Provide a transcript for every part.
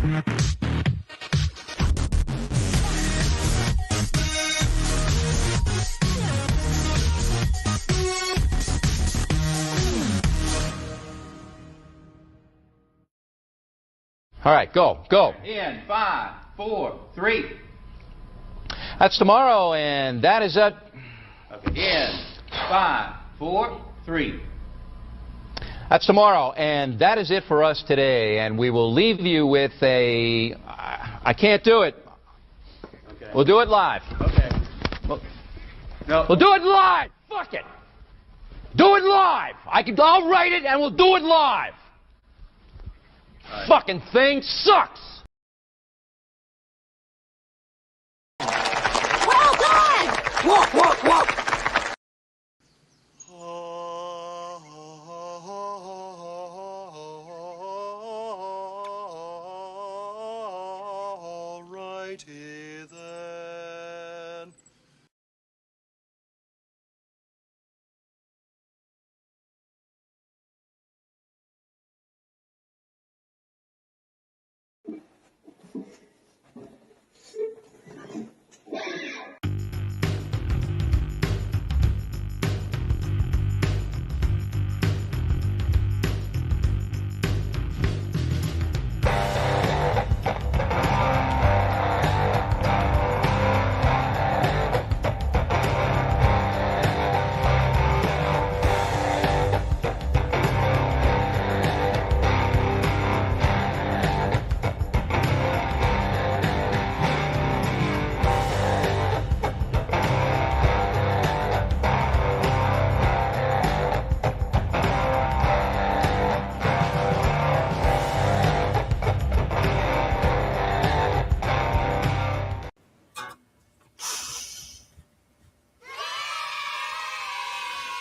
All right, go. In 5, 4, 3. That's tomorrow, and that is it. Okay. In 5, 4, 3. That's tomorrow, and that is it for us today. And we will leave you with a... I can't do it. Okay. We'll do it live. Okay. No. We'll do it live. Fuck it. Do it live. I'll write it, and we'll do it live. Right. Fucking thing sucks. Well done! Walk, walk, walk. Alrighty then.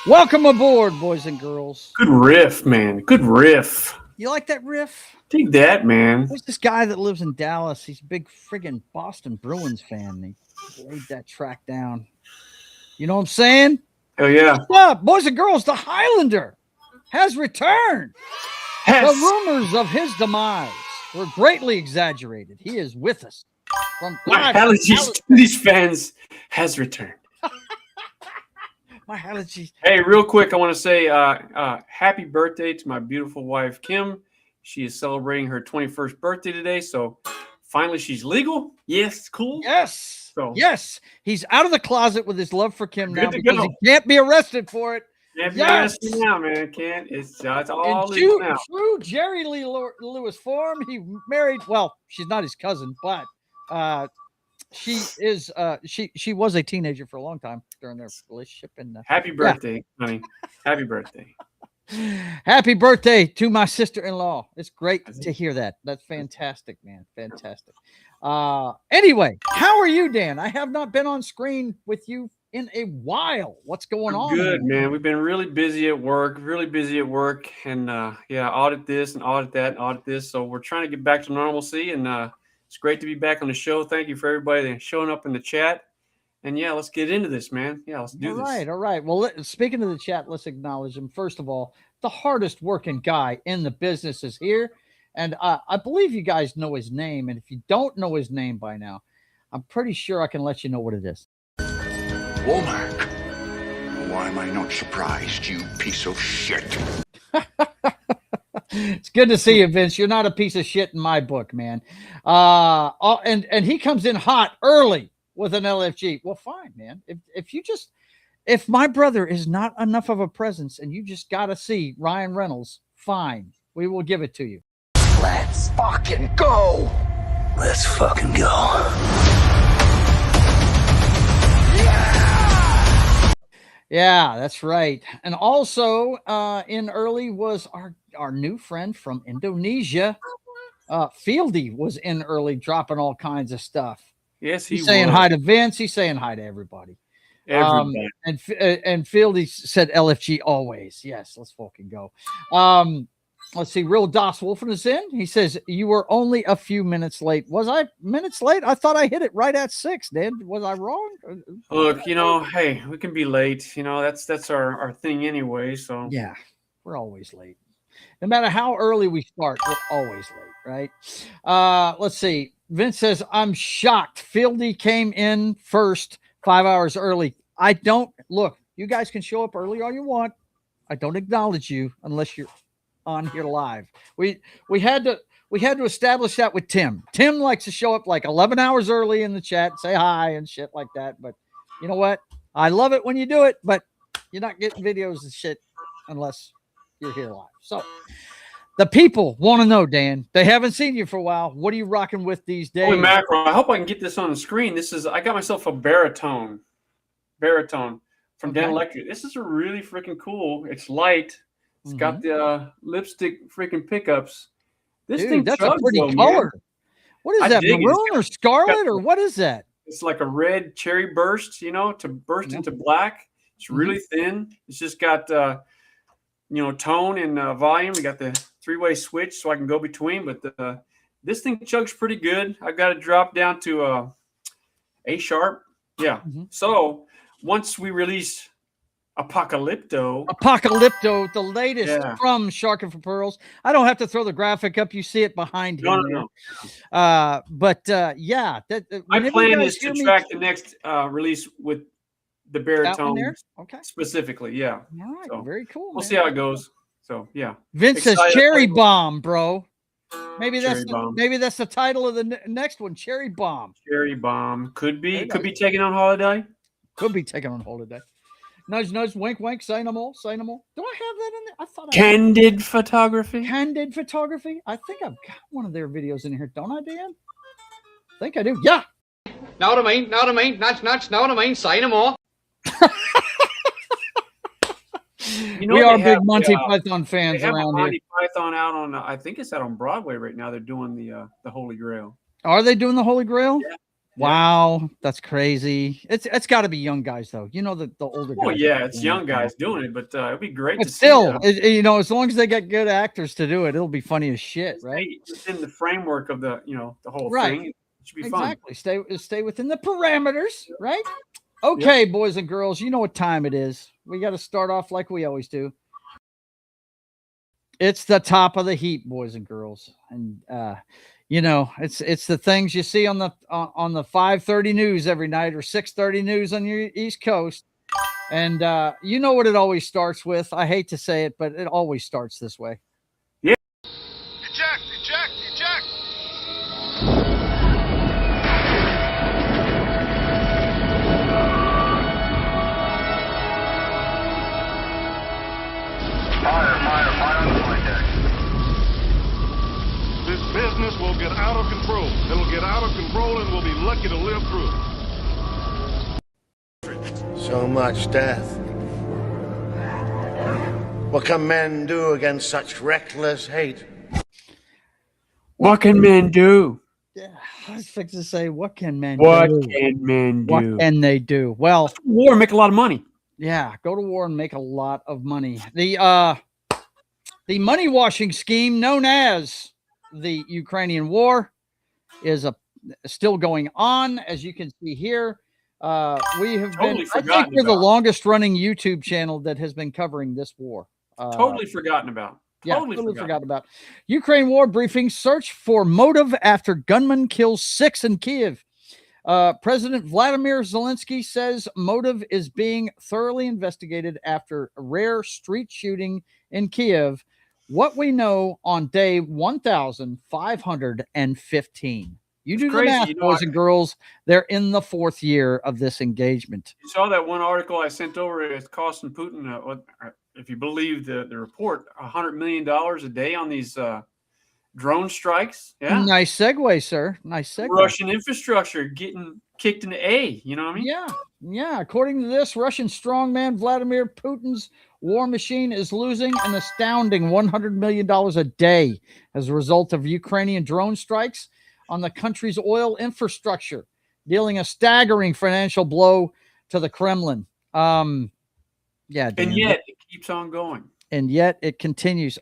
Welcome aboard, boys and girls. Good riff, man. Good riff. You like that riff? Dig that, man. There's this guy that lives in Dallas. He's a big friggin' Boston Bruins fan. He laid that track down. You know what I'm saying? Hell yeah. What's up, boys and girls? The Hylunder has returned. Yes. The rumors of his demise were greatly exaggerated. He is with us. From My live from allergies Dallas. to these fans has returned. My allergies. Hey, real quick, I want to say happy birthday to my beautiful wife, Kim. She is celebrating her 21st birthday today, so finally she's legal. Yes, cool. Yes. So, Yes. He's out of the closet with his love for Kim Good now to because go. he can't be arrested for it. can't be Yes. asking now, man. Can't. It's all In legal now. true Jerry Lee Lewis form, he married. Well, she's not his cousin, but she is. She was a teenager for a long time during their relationship. And Happy birthday, honey. Happy birthday. happy birthday to my sister-in-law. It's great to hear that. That's fantastic, man. Fantastic. Anyway, how are you, Dan? I have not been on screen with you in a while. What's going on? Good, man. We've been really busy at work, and audit this and audit that and audit this. So we're trying to get back to normalcy, and it's great to be back on the show. Thank you for everybody that's showing up in the chat. And yeah, let's get into this, man. Yeah, let's do this. All right. Well, speaking of the chat, let's acknowledge him. First of all, the hardest working guy in the business is here. And I believe you guys know his name. And if you don't know his name by now, I'm pretty sure I can let you know what it is. Womack. Why am I not surprised, you piece of shit? It's good to see you, Vince. You're not a piece of shit in my book, man. And he comes in hot early with an LFG. Well, fine, man. If my brother is not enough of a presence and you just got to see Ryan Reynolds, fine. We will give it to you. Let's fucking go. Let's fucking go. Yeah, that's right. And also in early was our new friend from Indonesia. Fieldy was in early dropping all kinds of stuff. Yes, He's saying hi to Vince. He's saying hi to everybody. Everybody. And Fieldy said LFG always. Yes, let's fucking go. Let's see. Real Das Wolfen is in. He says, you were only a few minutes late. Was I minutes late? I thought I hit it right at 6, Dan. Was I wrong? Look, hey, we can be late. That's our thing anyway. So yeah, we're always late. No matter how early we start, we're always late, right? Let's see. Vince says, I'm shocked. Fieldy came in first 5 hours early. I don't look, you guys can show up early all you want. I don't acknowledge you unless you're on here live. We had to establish that with Tim. Tim likes to show up like 11 hours early in the chat, say hi and shit like that. But you know what? I love it when you do it, but you're not getting videos and shit unless you're here live. So the people want to know, Dan. They haven't seen you for a while. What are you rocking with these days? Holy mackerel. I hope I can get this on the screen. I got myself a baritone from Dan Electric. This is a really freaking cool. It's light. It's got the lipstick freaking pickups. This thing that's chugs, a pretty though, color. man. What is that, maroon or scarlet or what is that? It's like a red cherry burst, to burst into black. It's really thin. It's just got, tone and volume. We got the 3-way switch so I can go between. But this thing chugs pretty good. I've got to drop down to A sharp. Yeah. So once we release Apocalypto, the latest from Sharking for Pearls. I don't have to throw the graphic up. You see it behind him. No. My plan is to track the next release with the baritone specifically. Yeah. All right. So very cool. We'll see how it goes. So yeah. Vince says Cherry Bomb, bro. Maybe that's the title of the next one. Cherry Bomb. Cherry Bomb could be taken on holiday. Could be taken on holiday. Nudge, nudge, wink, wink, say no more, say no more. Do I have that in there? I thought Candid photography. Candid photography? I think I've got one of their videos in here, don't I, Dan? I think I do. Yeah. Know what I mean? Know what I mean? Nudge, nudge, know what I mean? Say no more. We are big Monty Python fans around here. Monty Python out on, I think it's out on Broadway right now. They're doing the Holy Grail. Are they doing the Holy Grail? Yeah. Wow, that's crazy. It's got to be young guys though. The older guys. Oh yeah, it's young guys doing it, but it'd be great to still, see. As long as they get good actors to do it, it'll be funny as shit, right? Within the framework of the the whole thing, it should be fun. Exactly. Stay within the parameters, right? Okay, boys and girls, you know what time it is. We got to start off like we always do. It's the top of the heap, boys and girls, and it's the things you see on the 5:30 news every night or 6:30 news on your East Coast. And you know what it always starts with. I hate to say it, but it always starts this way. Yeah. Eject, eject, eject. Fire on the flight deck. This business will get out of control. It'll get out of control and we'll be lucky to live through it. So much death. What can men do against such reckless hate? What can men do? Yeah, I was fixing to say, what can men What do? can men do? What can they do? Well, war and make a lot of money. Yeah, go to war and make a lot of money. The money washing scheme known as the Ukrainian war is still going on, as you can see here. We have been, I think we're the longest running YouTube channel that has been covering this war. Totally forgotten about. Totally forgotten about. Ukraine war briefing, search for motive after gunman kills 6 in Kiev. President Vladimir Zelensky says motive is being thoroughly investigated after a rare street shooting in Kiev. What we know on day 1,515. You do the math, boys and girls. They're in the 4th year of this engagement. You saw that one article I sent over. It's costing Putin, if you believe the report, $100 million a day on these drone strikes. Yeah. Nice segue, sir. Nice segue. Russian infrastructure getting kicked into A. You know what I mean? Yeah. Yeah. According to this, Russian strongman Vladimir Putin's war machine is losing an astounding $100 million a day as a result of Ukrainian drone strikes on the country's oil infrastructure, dealing a staggering financial blow to the Kremlin. And yet it keeps on going. And yet it continues.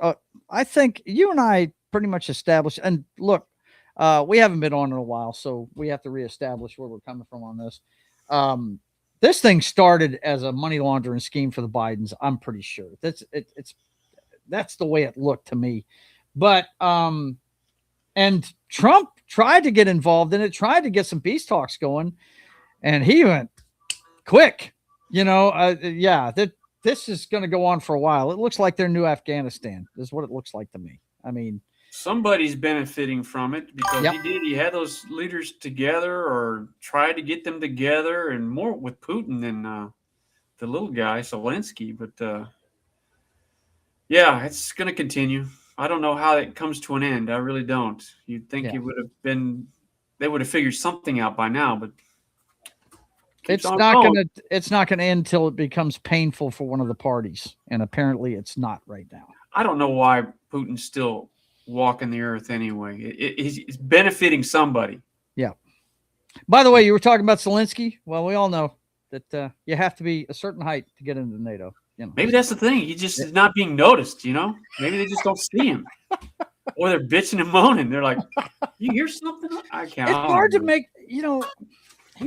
I think you and I pretty much established, and look, we haven't been on in a while, so we have to reestablish where we're coming from on this. This thing started as a money laundering scheme for the Bidens. I'm pretty sure it's That's the way it looked to me. But and Trump tried to get involved in it, tried to get some peace talks going, and he went quick. This is going to go on for a while. It looks like their new Afghanistan is what it looks like to me. I mean, somebody's benefiting from it because Yep. he had those leaders together or tried to get them together, and more with Putin than the little guy Zelensky. But yeah, it's going to continue. I don't know how it comes to an end. I really don't. You'd think Yeah. it would have been, they would have figured something out by now, but it's not gonna end until it becomes painful for one of the parties, and apparently it's not right now. I don't know why Putin's still walking the earth anyway. He's benefiting somebody. Yeah. By the way, you were talking about Zelensky. Well, we all know that you have to be a certain height to get into NATO. Maybe that's the thing. He just is not being noticed, Maybe they just don't see him. Or they're bitching and moaning. They're like, you hear something? I can't. It's hard to make, he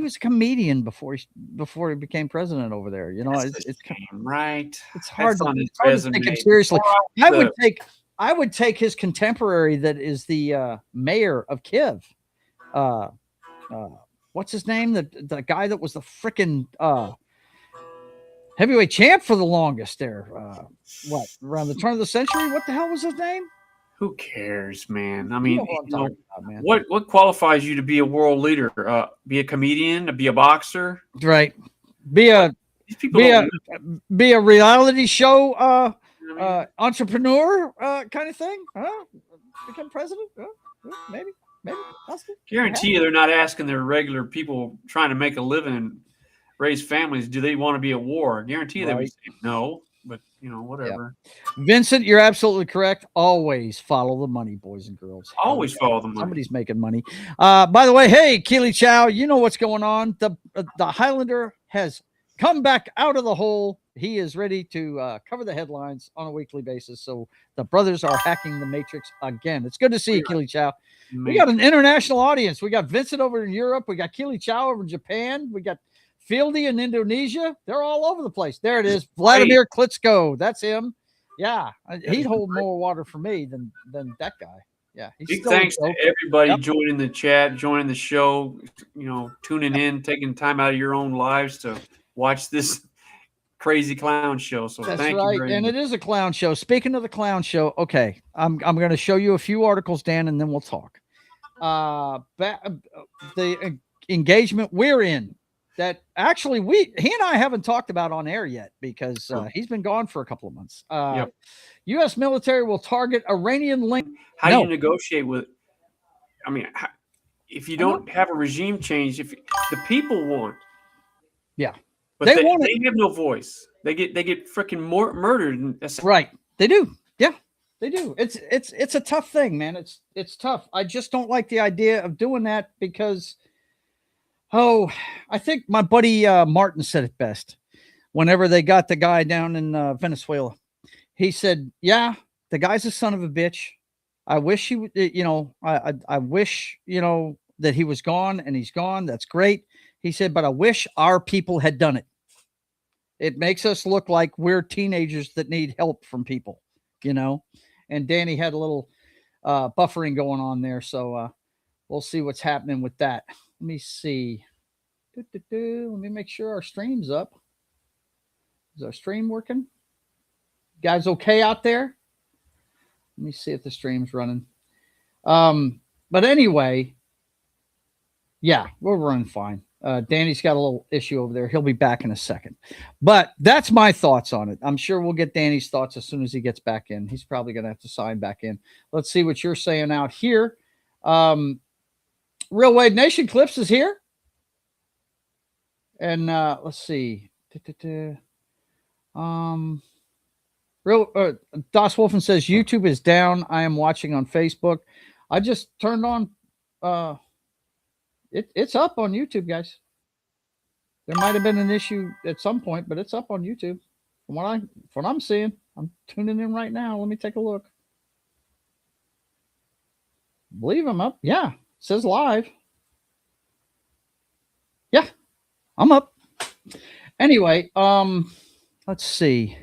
was a comedian before he became president over there. It's right. It's hard, to take him seriously. I would take his contemporary that is the mayor of Kiev. What's his name? The guy that was the freaking heavyweight champ for the longest there. Around the turn of the century? What the hell was his name? Who cares, man? I mean, man. What qualifies you to be a world leader? Be a comedian? Be a boxer? Right. Be a reality show entrepreneur kind of thing. Become president? Maybe. Guarantee you, they're not asking their regular people trying to make a living and raise families, do they want to be at war? Guarantee they would say no, but whatever. Yeah. Vincent, you're absolutely correct. Always follow the money, boys and girls. Always follow the money. Somebody's making money. By the way, hey, Keely Chow, you know what's going on. The Hylunder has come back out of the hole. He is ready to cover the headlines on a weekly basis. So the brothers are hacking the matrix again. It's good to see you, Keely Chow. We got an international audience. We got Vincent over in Europe. We got Keely Chow over in Japan. We got Fieldy in Indonesia. They're all over the place. There it is. Vladimir Klitschko. That's him. Yeah. He'd hold more water for me than that guy. Yeah. Big thanks to everybody joining the chat, joining the show, tuning in, taking time out of your own lives to watch this crazy clown show. So that's thank right. you very And much. it is a clown show. Speaking of the clown show, okay, I'm going to show you a few articles, Dan, and then we'll talk. The engagement we're in that actually he and I haven't talked about on air yet because he's been gone for a couple of months. U.S. military will target Iranian link. How do you negotiate with? I mean, if you don't have a regime change, if the people want, but they have no voice. They get freaking murdered. Right, they do. Yeah, they do. It's a tough thing, man. It's tough. I just don't like the idea of doing that because, I think my buddy Martin said it best. Whenever they got the guy down in Venezuela, he said, "Yeah, the guy's a son of a bitch. I wish he, I wish, that he was gone, and he's gone. That's great." He said, "But I wish our people had done it. It makes us look like we're teenagers that need help from people, And Danny had a little buffering going on there, so we'll see what's happening with that. Let me see. Let me make sure our stream's up. Is our stream working? Guys okay out there? Let me see if the stream's running. But anyway, yeah, we're running fine. Danny's got a little issue over there. He'll be back in a second. But that's my thoughts on it. I'm sure we'll get Danny's thoughts as soon as he gets back in. He's probably going to have to sign back in. Let's see what you're saying out here. Real Wade Nation Clips is here. And let's see. Das Wolfen says YouTube is down. I am watching on Facebook. I just turned on it's up on YouTube, guys. There might have been an issue at some point, but it's up on YouTube. From what I'm seeing, I'm tuning in right now. Let me take a look. I believe I'm up. Yeah, it says live. Yeah, I'm up. Anyway, let's see.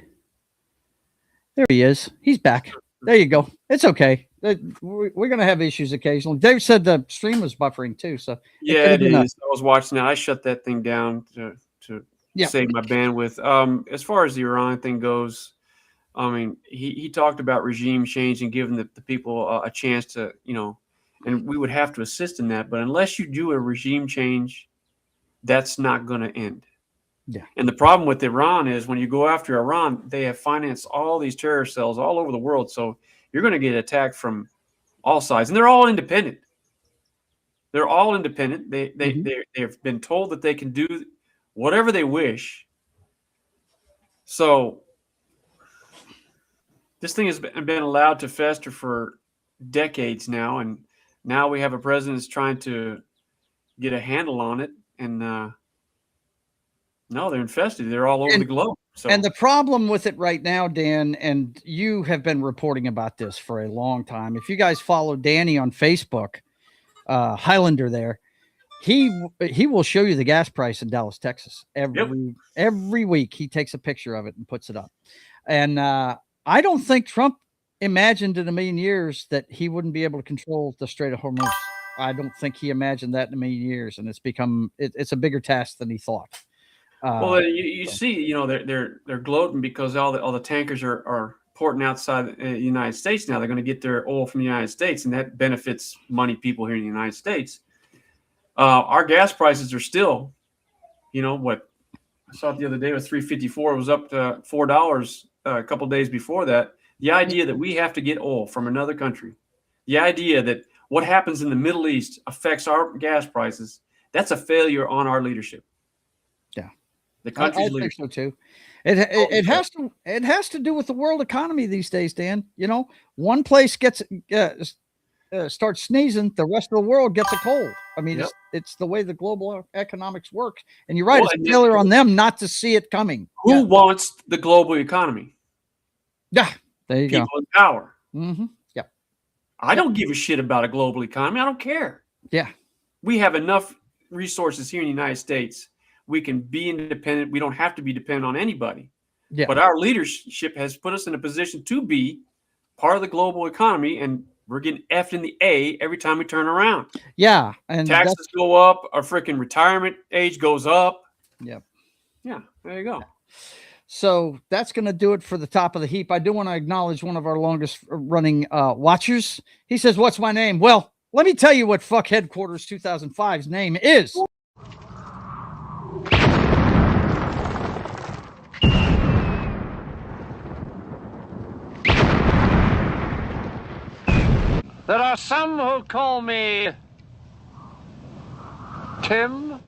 There he is. He's back. There you go. It's okay. We're going to have issues occasionally. Dave said the stream was buffering too. So yeah, it is. I was watching that. I shut that thing down to save my bandwidth. As far as the Iran thing goes, I mean, he talked about regime change and giving the people a chance to, and we would have to assist in that. But unless you do a regime change, that's not going to end. Yeah. And the problem with Iran is when you go after Iran, they have financed all these terror cells all over the world. So you're going to get attacked from all sides, and they're all independent. They're all independent. They've been told that they can do whatever they wish. So this thing has been allowed to fester for decades now, and now we have a president that's trying to get a handle on it, and no, they're infested. They're all over the globe. So. And the problem with it right now, Dan, and you have been reporting about this for a long time. If you guys follow Danny on Facebook, Hylunder there, he will show you the gas price in Dallas, Texas. Every week he takes a picture of it and puts it up. And I don't think Trump imagined in a million years that he wouldn't be able to control the Strait of Hormuz. I don't think he imagined that in a million years, and it's a bigger task than he thought. Well, you see, they're gloating because all the tankers are porting outside the United States now. They're going to get their oil from the United States, and that benefits money people here in the United States. Our gas prices are still, what I saw it the other day was $3.54. It was up to $4 a couple of days before that. The idea that we have to get oil from another country, the idea that what happens in the Middle East affects our gas prices, that's a failure on our leadership. The country's I think so too. It has to do with the world economy these days, Dan. One place starts sneezing, the rest of the world gets a cold. I mean, it's the way the global economics works. And you're right, it's a failure on them not to see it coming. Who wants the global economy? Yeah, there you go. People in power. Mm-hmm. Yep. I don't give a shit about a global economy. I don't care. Yeah. We have enough resources here in the United States. We can be independent. We don't have to be dependent on anybody. Yeah. But our leadership has put us in a position to be part of the global economy, and we're getting effed in the A every time we turn around. Yeah. And taxes go up. Our freaking retirement age goes up. Yep. Yeah. There you go. So that's going to do it for the top of the heap. I do want to acknowledge one of our longest running watchers. He says, "What's my name?" Well, let me tell you what Fuck Headquarters 2005's name is. There are some who call me Tim.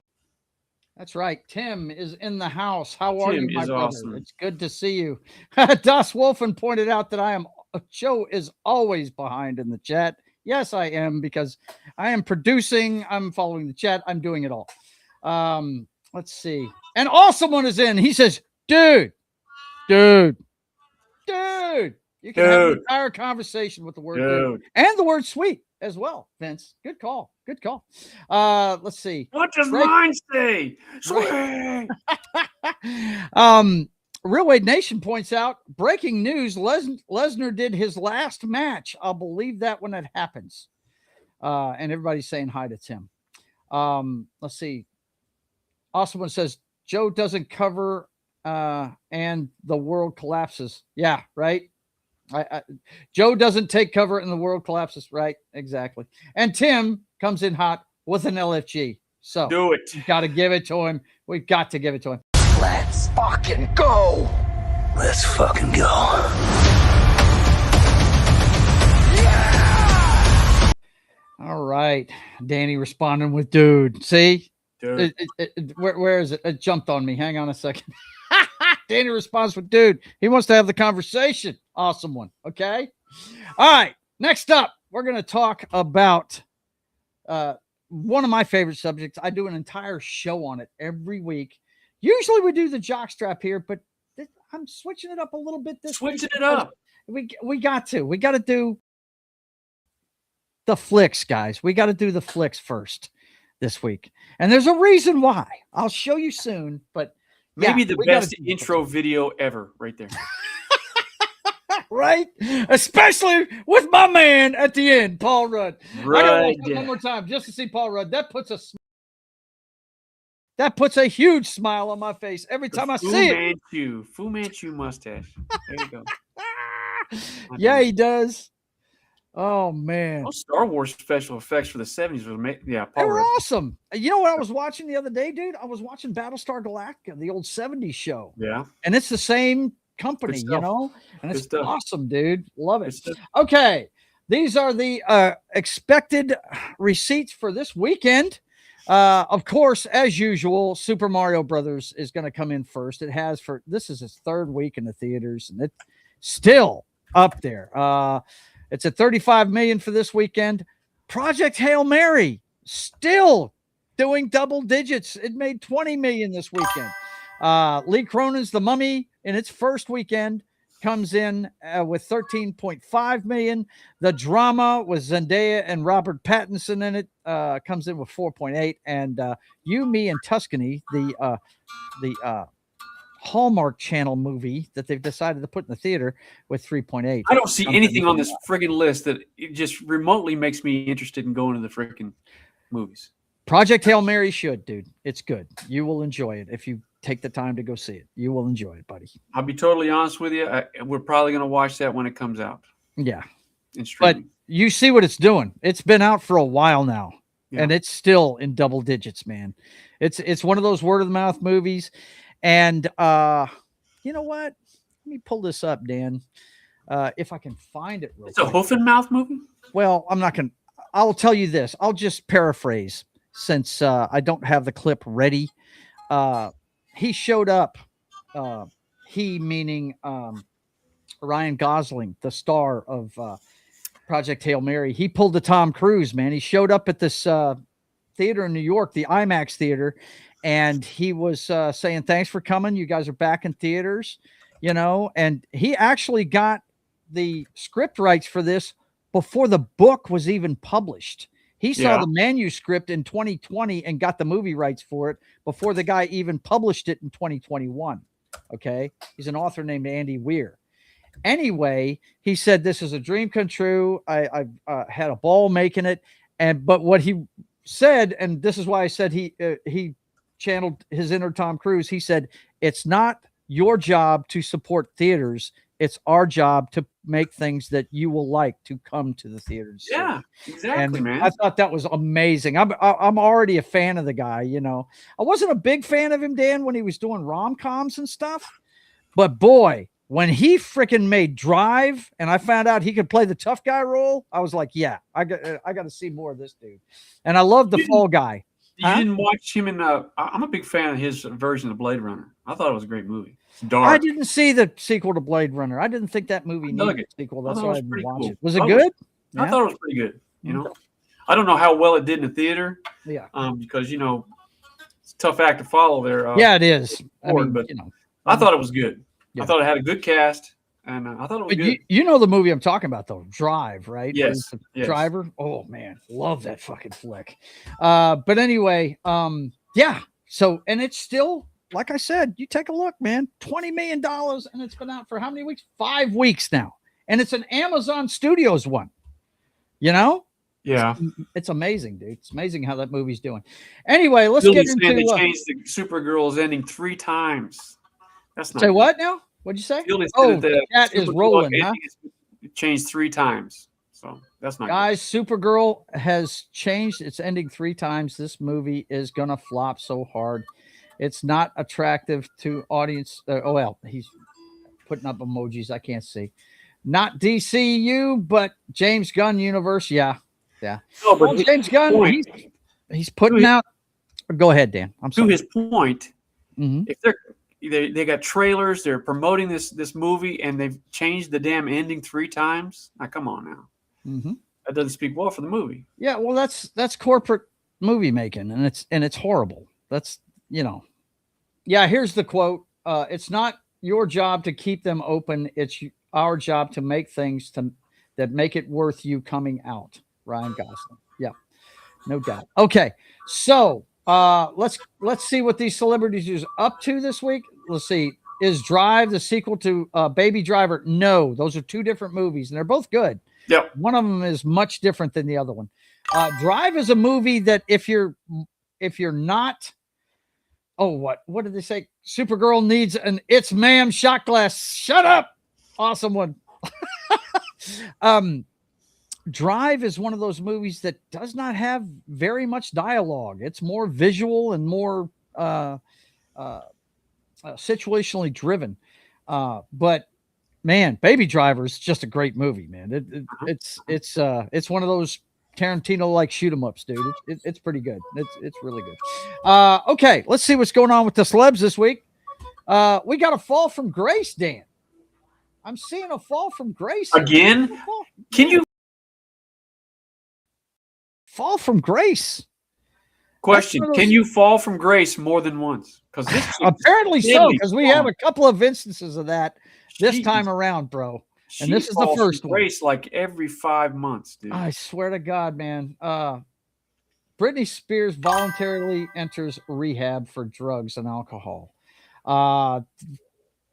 That's right. Tim is in the house. How are you, my brother? Awesome. It's good to see you. Das Wolfen pointed out that Joe is always behind in the chat. Yes, I am, because I am producing. I'm following the chat. I'm doing it all. Let's see. And Awesome One is in. He says, dude. You can have an entire conversation with the word dude and the word sweet as well, Vince. Good call. Let's see. What does mine say? Sweet. Real Wade Nation points out, breaking news, Lesnar did his last match. I'll believe that when it happens. And everybody's saying hi to Tim. Let's see. Awesome One says, Joe doesn't cover and the world collapses. Yeah, right. Joe doesn't take cover and the world collapses. Right. Exactly. And Tim comes in hot with an LFG. So do it. We've got to give it to him. We've got to give it to him. Let's fucking go. Let's fucking go. Yeah! All right. Danny responding with dude. See? Dude. Where is it? It jumped on me. Hang on a second. Danny responds with dude. He wants to have the conversation. Awesome One. Okay. All right. Next up, we're going to talk about one of my favorite subjects. I do an entire show on it every week. Usually we do the jockstrap here, but I'm switching it up a little bit this week. Switching it up. We got to do the flicks, guys. We got to do the flicks first this week. And there's a reason why. I'll show you soon, but maybe the best intro video ever right there. Right? Especially with my man at the end, Paul Rudd. Right. I gotta watch that one more time just to see Paul Rudd. That puts a huge smile on my face every time I see it. Fu Manchu mustache. There you go. Yeah, he does. Oh man, Those Star Wars special effects for the 70s were they Paul were Rudd. awesome. You know what I was watching the other day, dude? I was watching Battlestar Galactica, the old 70s show. Yeah. And it's the same company, Good you stuff. know? And Good it's stuff. awesome, dude. Love Good it. stuff. Okay. These are the expected receipts for this weekend. Of course, as usual, Super Mario Brothers is going to come in first. This is its third week in the theaters, and it's still up there. It's at 35 million for this weekend. Project Hail Mary still doing double digits. It made 20 million this weekend. Lee Cronin's The Mummy in its first weekend comes in with 13.5 million. The drama with Zendaya and Robert Pattinson in it comes in with 4.8. And You, Me, and Tuscany, the Hallmark Channel movie that they've decided to put in the theater, with 3.8. I don't see anything on this friggin' list that it just remotely makes me interested in going to the friggin' movies. Project Hail Mary should, dude. It's good. You will enjoy it if you take the time to go see it. You will enjoy it, buddy. I'll be totally honest with you. We're probably going to watch that when it comes out. Yeah. But you see what it's doing. It's been out for a while now, and it's still in double digits, man. It's one of those word of the mouth movies. And you know what? Let me pull this up, Dan. If I can find it real quick. It's a hoof and mouth movie? Well, I'll tell you this. I'll just paraphrase since I don't have the clip ready. He showed up, he meaning Ryan Gosling, the star of Project Hail Mary. He pulled the Tom Cruise, man. He showed up at this theater in New York, the IMAX theater, and he was saying, thanks for coming. You guys are back in theaters, you know, and he actually got the script rights for this before the book was even published. He saw the manuscript in 2020 and got the movie rights for it before the guy even published it in 2021. Okay. He's an author named Andy Weir. Anyway, he said, this is a dream come true. I had a ball making it. But what he said, and this is why I said he channeled his inner Tom Cruise. He said, it's not your job to support theaters. It's our job to make things that you will like to come to the theaters. Yeah, exactly, man. I thought that was amazing. I'm already a fan of the guy, you know. I wasn't a big fan of him, Dan, when he was doing rom-coms and stuff. But boy, when he freaking made Drive and I found out he could play the tough guy role, I was like, yeah, I got to see more of this dude. And I love the Fall Guy. You didn't watch him in I'm a big fan of his version of Blade Runner. I thought it was a great movie. It's dark. I didn't see the sequel to Blade Runner. I didn't think that movie needed a sequel. That's why I didn't watch it. Was it good? I thought it was pretty good. You know, I don't know how well it did in the theater. Yeah. Because you know, it's a tough act to follow there. Yeah, it is. But you know, I thought it was good. Yeah. I thought it had a good cast, and I thought it was good. You know the movie I'm talking about, though, Drive, right? Yes. Driver. Oh man, love that fucking flick. But anyway, yeah. So, and it's still, like I said, you take a look, man, $20 million, and it's been out for how many weeks? 5 weeks now, and it's an Amazon Studios one. You know? Yeah, it's amazing, dude. It's amazing how that movie's doing. Anyway, let's get into. They changed the Supergirl's ending 3 times. That's not say good. What now? What'd you say? The chat is rolling, huh? It changed 3 times, so that's not guys. Good. Supergirl has changed its ending 3 times. This movie is gonna flop so hard. It's not attractive to audience. Well, he's putting up emojis. I can't see. Not DCU, but James Gunn universe. Yeah. No, but James Gunn, he's putting out. Go ahead, Dan. I'm sorry. To his point, if they got trailers, they're promoting this movie, and they've changed the damn ending 3 times. Now, come on now. That doesn't speak well for the movie. Yeah, well, that's corporate movie making, and it's horrible. That's, you know. Yeah, here's the quote. It's not your job to keep them open. It's our job to make things that make it worth you coming out. Ryan Gosling. Yeah, no doubt. Okay, so let's see what these celebrities are up to this week. Let's see. Is Drive the sequel to Baby Driver? No, those are two different movies, and they're both good. Yep. One of them is much different than the other one. Drive is a movie that if you're not, what did they say? Supergirl needs an It's Ma'am shot glass. Shut up. Awesome one. Drive is one of those movies that does not have very much dialogue. It's more visual and more situationally driven. But man, Baby Driver is just a great movie, man. It's one of those Tarantino like shoot 'em ups, dude. It's pretty good. It's really good. Okay, let's see what's going on with the celebs this week. We got a fall from grace, Dan. I'm seeing a fall from grace again. Can you fall from grace? Question: can you fall from grace more than once? Because apparently so, because we have a couple of instances of that this time around, bro. And this is the first one. Grace like every 5 months, dude. I swear to God, man. Britney Spears voluntarily enters rehab for drugs and alcohol.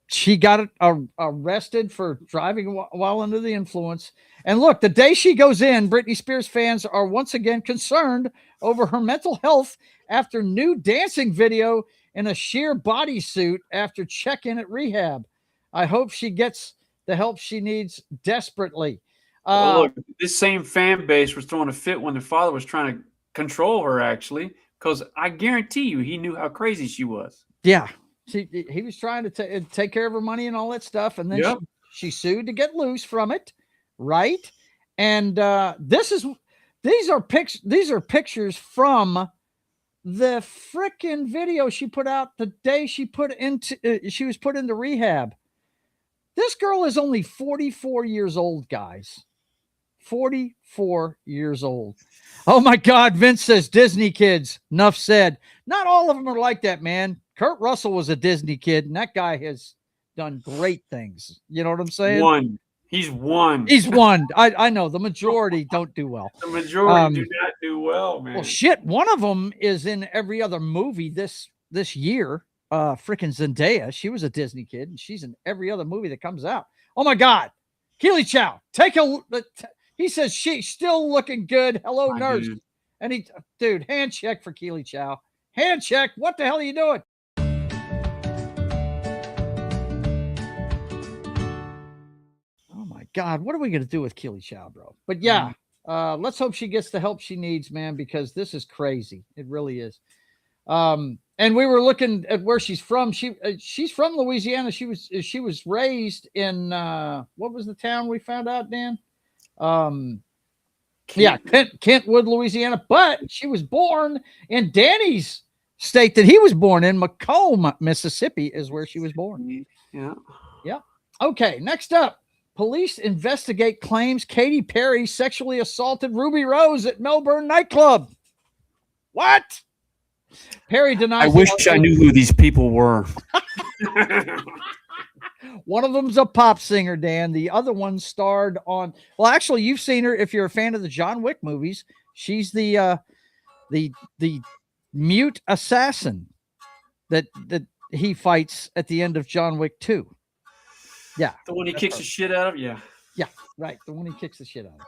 She got arrested for driving while under the influence. And look, the day she goes in, Britney Spears fans are once again concerned over her mental health after new dancing video in a sheer bodysuit after check-in at rehab. I hope she gets the help she needs desperately. Well, look, this same fan base was throwing a fit when their father was trying to control her, actually, because I guarantee you he knew how crazy she was. Yeah. He was trying to take care of her money and all that stuff, and then she sued to get loose from it, right? And these are pictures from the frickin' video she put out the day she was put into rehab. This girl is only 44 years old, guys. 44 years old. Oh my God, Vince says Disney kids. Enough said. Not all of them are like that, man. Kurt Russell was a Disney kid, and that guy has done great things. You know what I'm saying? He's one. He's one. I know. The majority don't do well. The majority do not do well, man. Well, shit. One of them is in every other movie this year. Freaking Zendaya. She was a Disney kid, and she's in every other movie that comes out. Oh, my God. Keely Chow. He says she's still looking good. Hello, nurse. Dude. And dude, hand check for Keely Chow. Hand check. What the hell are you doing? Oh my God, what are we gonna do with Keely Chow, bro? But yeah, let's hope she gets the help she needs, man, because this is crazy. It really is. And we were looking at where she's from. She's from Louisiana. She was raised in what was the town we found out, Dan? Kentwood, Louisiana. But she was born in Danny's state that he was born in. Macomb, Mississippi, is where she was born. Yeah. Okay, next up. Police investigate claims Katy Perry sexually assaulted Ruby Rose at Melbourne nightclub. What? Perry denies. I wish I knew who these people were. One of them's a pop singer, Dan. The other one starred on. Well, actually, you've seen her if you're a fan of the John Wick movies. She's the mute assassin that he fights at the end of John Wick 2. Yeah, the one he kicks the shit out of. Yeah, right. The one he kicks the shit out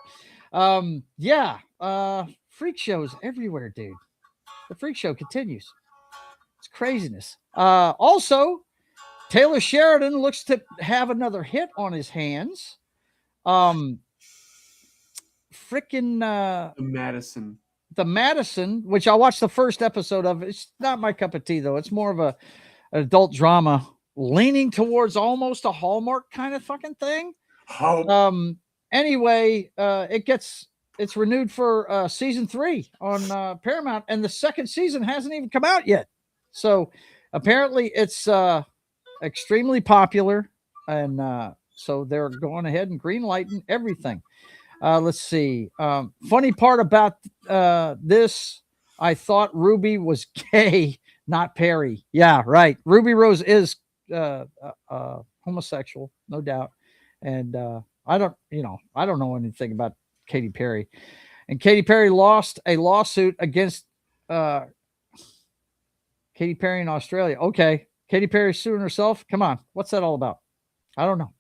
of. Freak shows everywhere, dude. The freak show continues. It's craziness. Also, Taylor Sheridan looks to have another hit on his hands. The Madison, which I watched the first episode of. It's not my cup of tea, though. It's more of an adult drama leaning towards almost a Hallmark kind of fucking thing. Anyway, it's renewed for season 3 on Paramount, and the second season hasn't even come out yet. So apparently it's extremely popular, and so they're going ahead and greenlighting everything. Let's see. Funny part about this, I thought Ruby was gay, not Perry. Yeah, right. Ruby Rose is homosexual, no doubt. And I don't know anything about Katy Perry. And Katy Perry lost a lawsuit against Katy Perry in Australia. Okay. Katy Perry suing herself. Come on. What's that all about? I don't know.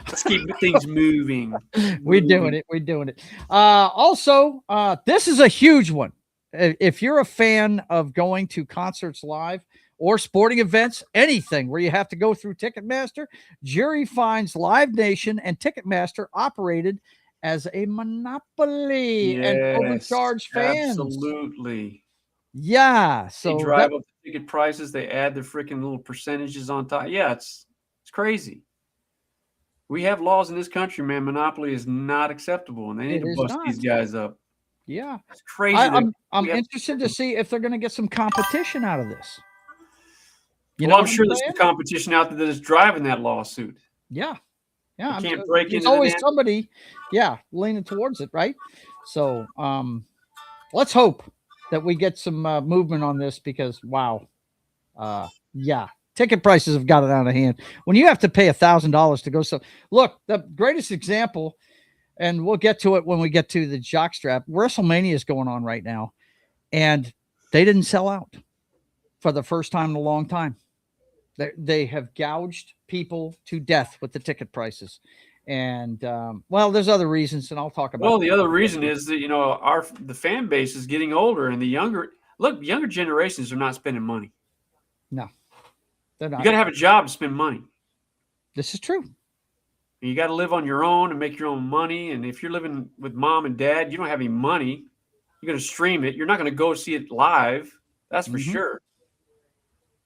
Let's keep things moving. We're doing it. We're doing it. Also, this is a huge one. If you're a fan of going to concerts live or sporting events, anything where you have to go through Ticketmaster, jury finds Live Nation and Ticketmaster operated as a monopoly and overcharged fans. Absolutely. Yeah. So they drive up the ticket prices. They add their freaking little percentages on top. Yeah, it's crazy. We have laws in this country, man. Monopoly is not acceptable, and they need to bust these guys up. Yeah, it's crazy. I'm interested to see if they're going to get some competition out of this. Well, I'm sure there's some competition out there that is driving that lawsuit. Yeah. Yeah. You can't break into always somebody, leaning towards it, right? So let's hope that we get some movement on this because, wow. Ticket prices have gotten out of hand. When you have to pay $1,000 to go. So look, the greatest example, and we'll get to it when we get to the jockstrap. WrestleMania is going on right now, and they didn't sell out for the first time in a long time. They have gouged people to death with the ticket prices. And, there's other reasons, and I'll talk about the other reason is that, the fan base is getting older, and the younger generations are not spending money. No, they're not. You got to have a job to spend money. This is true. You got to live on your own and make your own money. And if you're living with mom and dad, you don't have any money. You're going to stream it. You're not going to go see it live. That's for sure.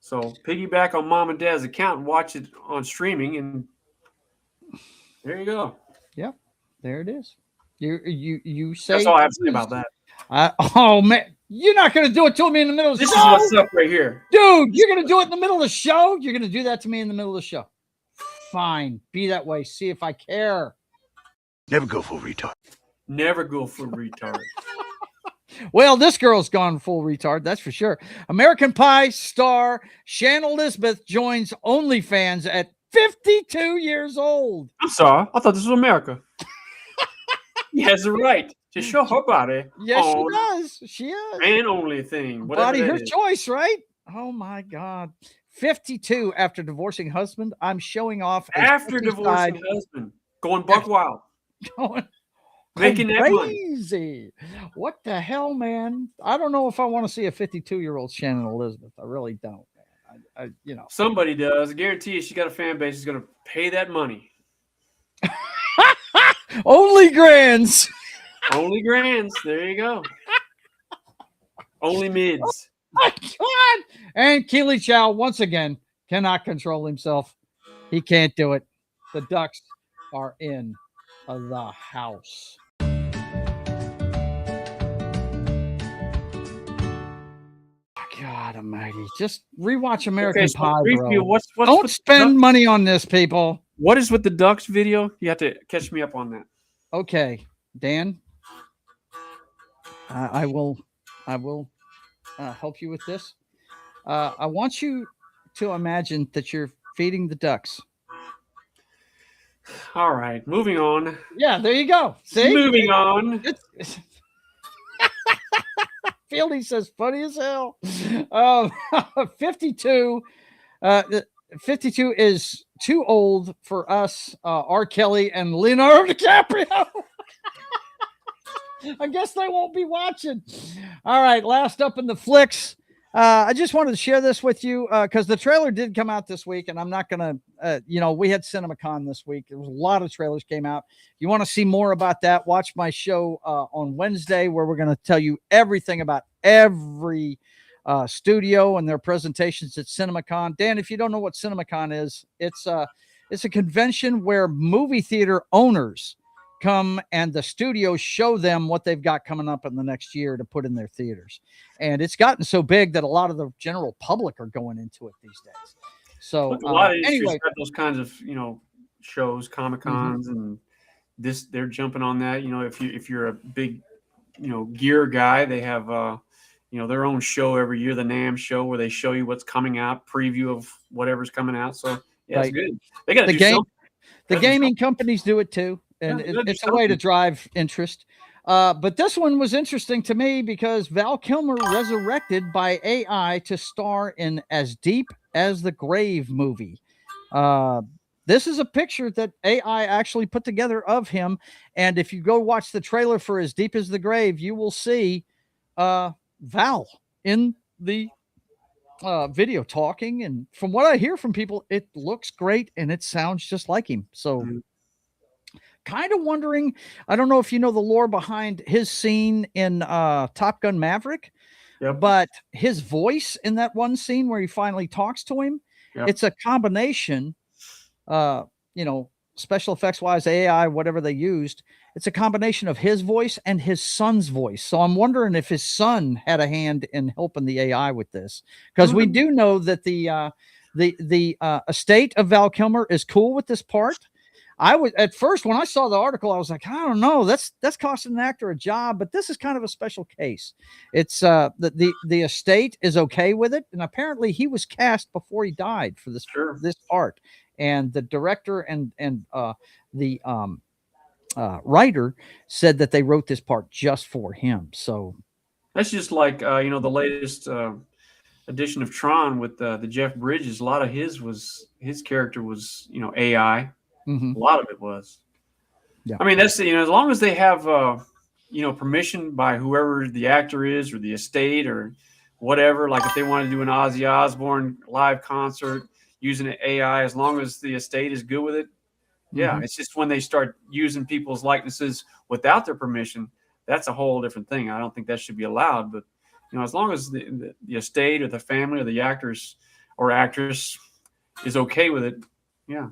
So piggyback on mom and dad's account and watch it on streaming, and there you go. Yep, there it is. You say that's all I have to say about that. Oh man, you're not going to do it to me in the middle of the show. This is what's up right here, dude. You're going to do it in the middle of the show. You're going to do that to me in the middle of the show. Fine, be that way. See if I care. Never go full retard. Never go full retard. Well, this girl's gone full retard, that's for sure. American Pie star Shannon Elizabeth joins OnlyFans at 52 years old. I'm sorry. I thought this was America. He has the right to show her body. Yes, she does. She is. And only thing. Body her choice, right? Oh, my God. 52 after divorcing husband. I'm showing off. After divorcing husband. Going buck wild. Making that crazy. Money. What the hell, man? I don't know if I want to see a 52-year-old Shannon Elizabeth. I really don't, man. Somebody does. I guarantee you she's got a fan base who's going to pay that money. Only grands. Only grands. There you go. Only mids. Oh my God. And Keely Chow, once again, cannot control himself. He can't do it. The Ducks are in the house. God almighty. Just rewatch American Pie, bro. Don't spend money on this, people. What is with the Ducks video? You have to catch me up on that. Okay, Dan. I will help you with this. I want you to imagine that you're feeding the ducks. All right, moving on. Yeah, there you go. See? Moving on. Fieldy says funny as hell. 52 is too old for us, R. Kelly and Leonardo DiCaprio. I guess they won't be watching. All right, last up in the flicks. I just wanted to share this with you because the trailer did come out this week, and I'm not going to, we had CinemaCon this week. There was a lot of trailers came out. If you want to see more about that, watch my show on Wednesday where we're going to tell you everything about every studio and their presentations at CinemaCon. Dan, if you don't know what CinemaCon is, it's a convention where movie theater owners come and the studios show them what they've got coming up in the next year to put in their theaters. And it's gotten so big that a lot of the general public are going into it these days. So a lot of industries have those kinds of, shows, Comic-Cons, and this, they're jumping on that. If you're a big, gear guy, they have, their own show every year, the NAMM show, where they show you what's coming out, preview of whatever's coming out. So yeah, right. It's good. They got to do something. The gaming companies do it too. And it's a way to drive interest. But this one was interesting to me because Val Kilmer resurrected by AI to star in As Deep as the Grave movie. This is a picture that AI actually put together of him. And if you go watch the trailer for As Deep as the Grave, you will see Val in the video talking. And from what I hear from people, it looks great and it sounds just like him. So kind of wondering, I don't know if you know the lore behind his scene in Top Gun Maverick, but his voice in that one scene where he finally talks to him, it's a combination, special effects wise, AI, whatever they used, it's a combination of his voice and his son's voice. So I'm wondering if his son had a hand in helping the AI with this, because we do know that the estate of Val Kilmer is cool with this part. I was at first, when I saw the article, I was like, I don't know, that's costing an actor a job, but this is kind of a special case. It's the estate is okay with it, and apparently he was cast before he died for this this part, and the director and the writer said that they wrote this part just for him. So that's just like the latest edition of Tron with the Jeff Bridges. A lot of his character was AI. A lot of it was. Yeah. I mean, that's as long as they have permission by whoever the actor is or the estate or whatever. Like if they want to do an Ozzy Osbourne live concert using an AI, as long as the estate is good with it. Yeah, it's just when they start using people's likenesses without their permission, that's a whole different thing. I don't think that should be allowed. But as long as the estate or the family or the actors or actress is okay with it, yeah.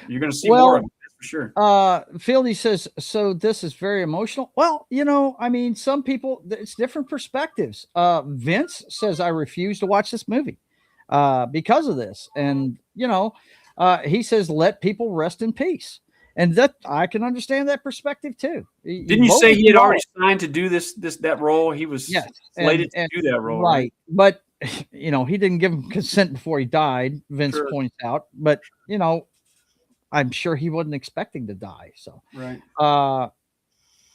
You're going to see more of it, that's for sure. Fieldy says, so this is very emotional. Well, I mean, some people, it's different perspectives. Vince says, I refuse to watch this movie because of this. And, he says, let people rest in peace. And that I can understand that perspective too. Didn't you say he had already signed to do that role? He was slated to do that role. Right. But, he didn't give him consent before he died, Vince points out. But, I'm sure he wasn't expecting to die. So,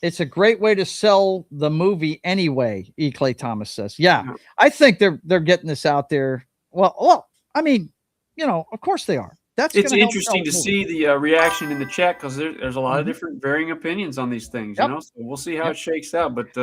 it's a great way to sell the movie anyway. E. Clay Thomas says, yeah, I think they're getting this out there. Well, I mean, of course they are. It's interesting to see the reaction in the chat because there's a lot of different varying opinions on these things. So we'll see how it shakes out. But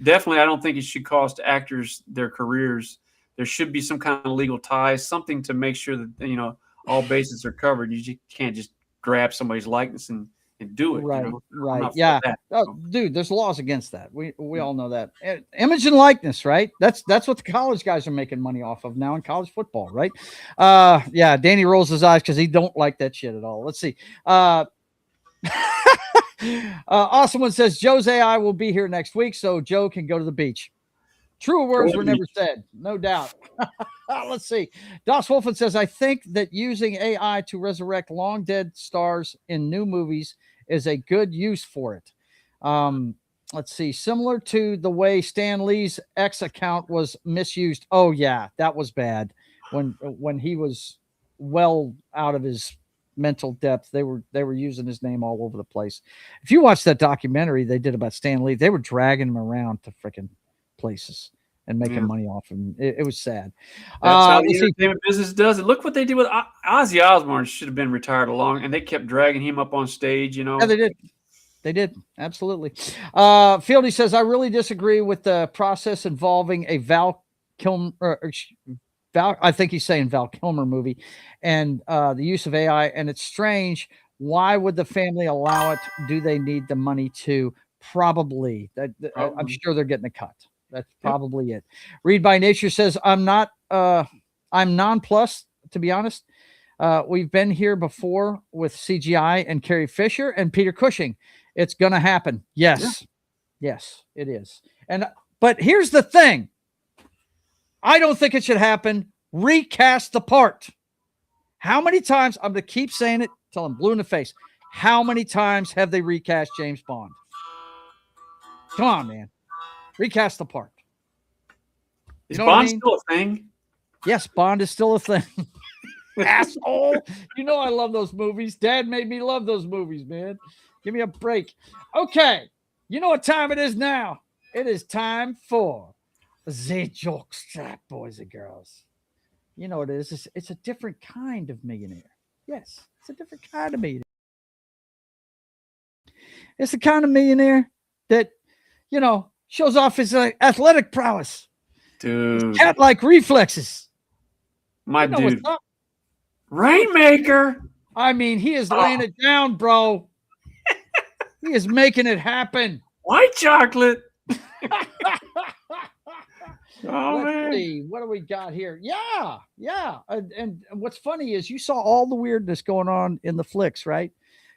definitely, I don't think it should cost actors their careers. There should be some kind of legal ties, something to make sure that all bases are covered. You can't just grab somebody's likeness and do it. Right. Yeah. Oh, dude, there's laws against that. We all know that. Image and likeness, right? That's what the college guys are making money off of now in college football, right? Yeah. Danny rolls his eyes because he don't like that shit at all. Let's see. Awesome one says Joe's AI will be here next week, so Joe can go to the beach. Truer words were never said, no doubt. Let's see. Das Wolfen says, I think that using AI to resurrect long dead stars in new movies is a good use for it. Let's see. Similar to the way Stan Lee's X account was misused. Oh, yeah, that was bad. When he was well out of his mental depth, they were using his name all over the place. If you watch that documentary they did about Stan Lee, they were dragging him around to freaking places and making money off him. It was sad. That's how the entertainment business does it. Look what they did with Ozzy Osbourne. Should have been retired along, and they kept dragging him up on stage. Yeah, they did. Absolutely. Fieldy says, I really disagree with the process involving a Val Kilmer. I think he's saying Val Kilmer movie, and the use of AI. And it's strange. Why would the family allow it? Do they need the money to? Probably. I'm sure they're getting a cut. That's probably it. Read by Nature says, I'm nonplussed, to be honest. We've been here before with CGI and Carrie Fisher and Peter Cushing. It's going to happen. Yes. Yeah. Yes, it is. But here's the thing. I don't think it should happen. Recast the part. How many times? I'm going to keep saying it till I'm blue in the face. How many times have they recast James Bond? Come on, man. Recast the part. Is Bond still a thing? Yes, Bond is still a thing. Asshole. I love those movies. Dad made me love those movies, man. Give me a break. Okay. You know what time it is now? It is time for the joke strap, boys and girls. You know what it is? It's a different kind of millionaire. Yes, it's a different kind of millionaire. It's the kind of millionaire that, shows off his athletic prowess. Dude. Cat-like reflexes. My dude. Rainmaker. I mean, he is laying it down, bro. He is making it happen. White chocolate. Let's see. What do we got here? Yeah. And what's funny is you saw all the weirdness going on in the flicks, right?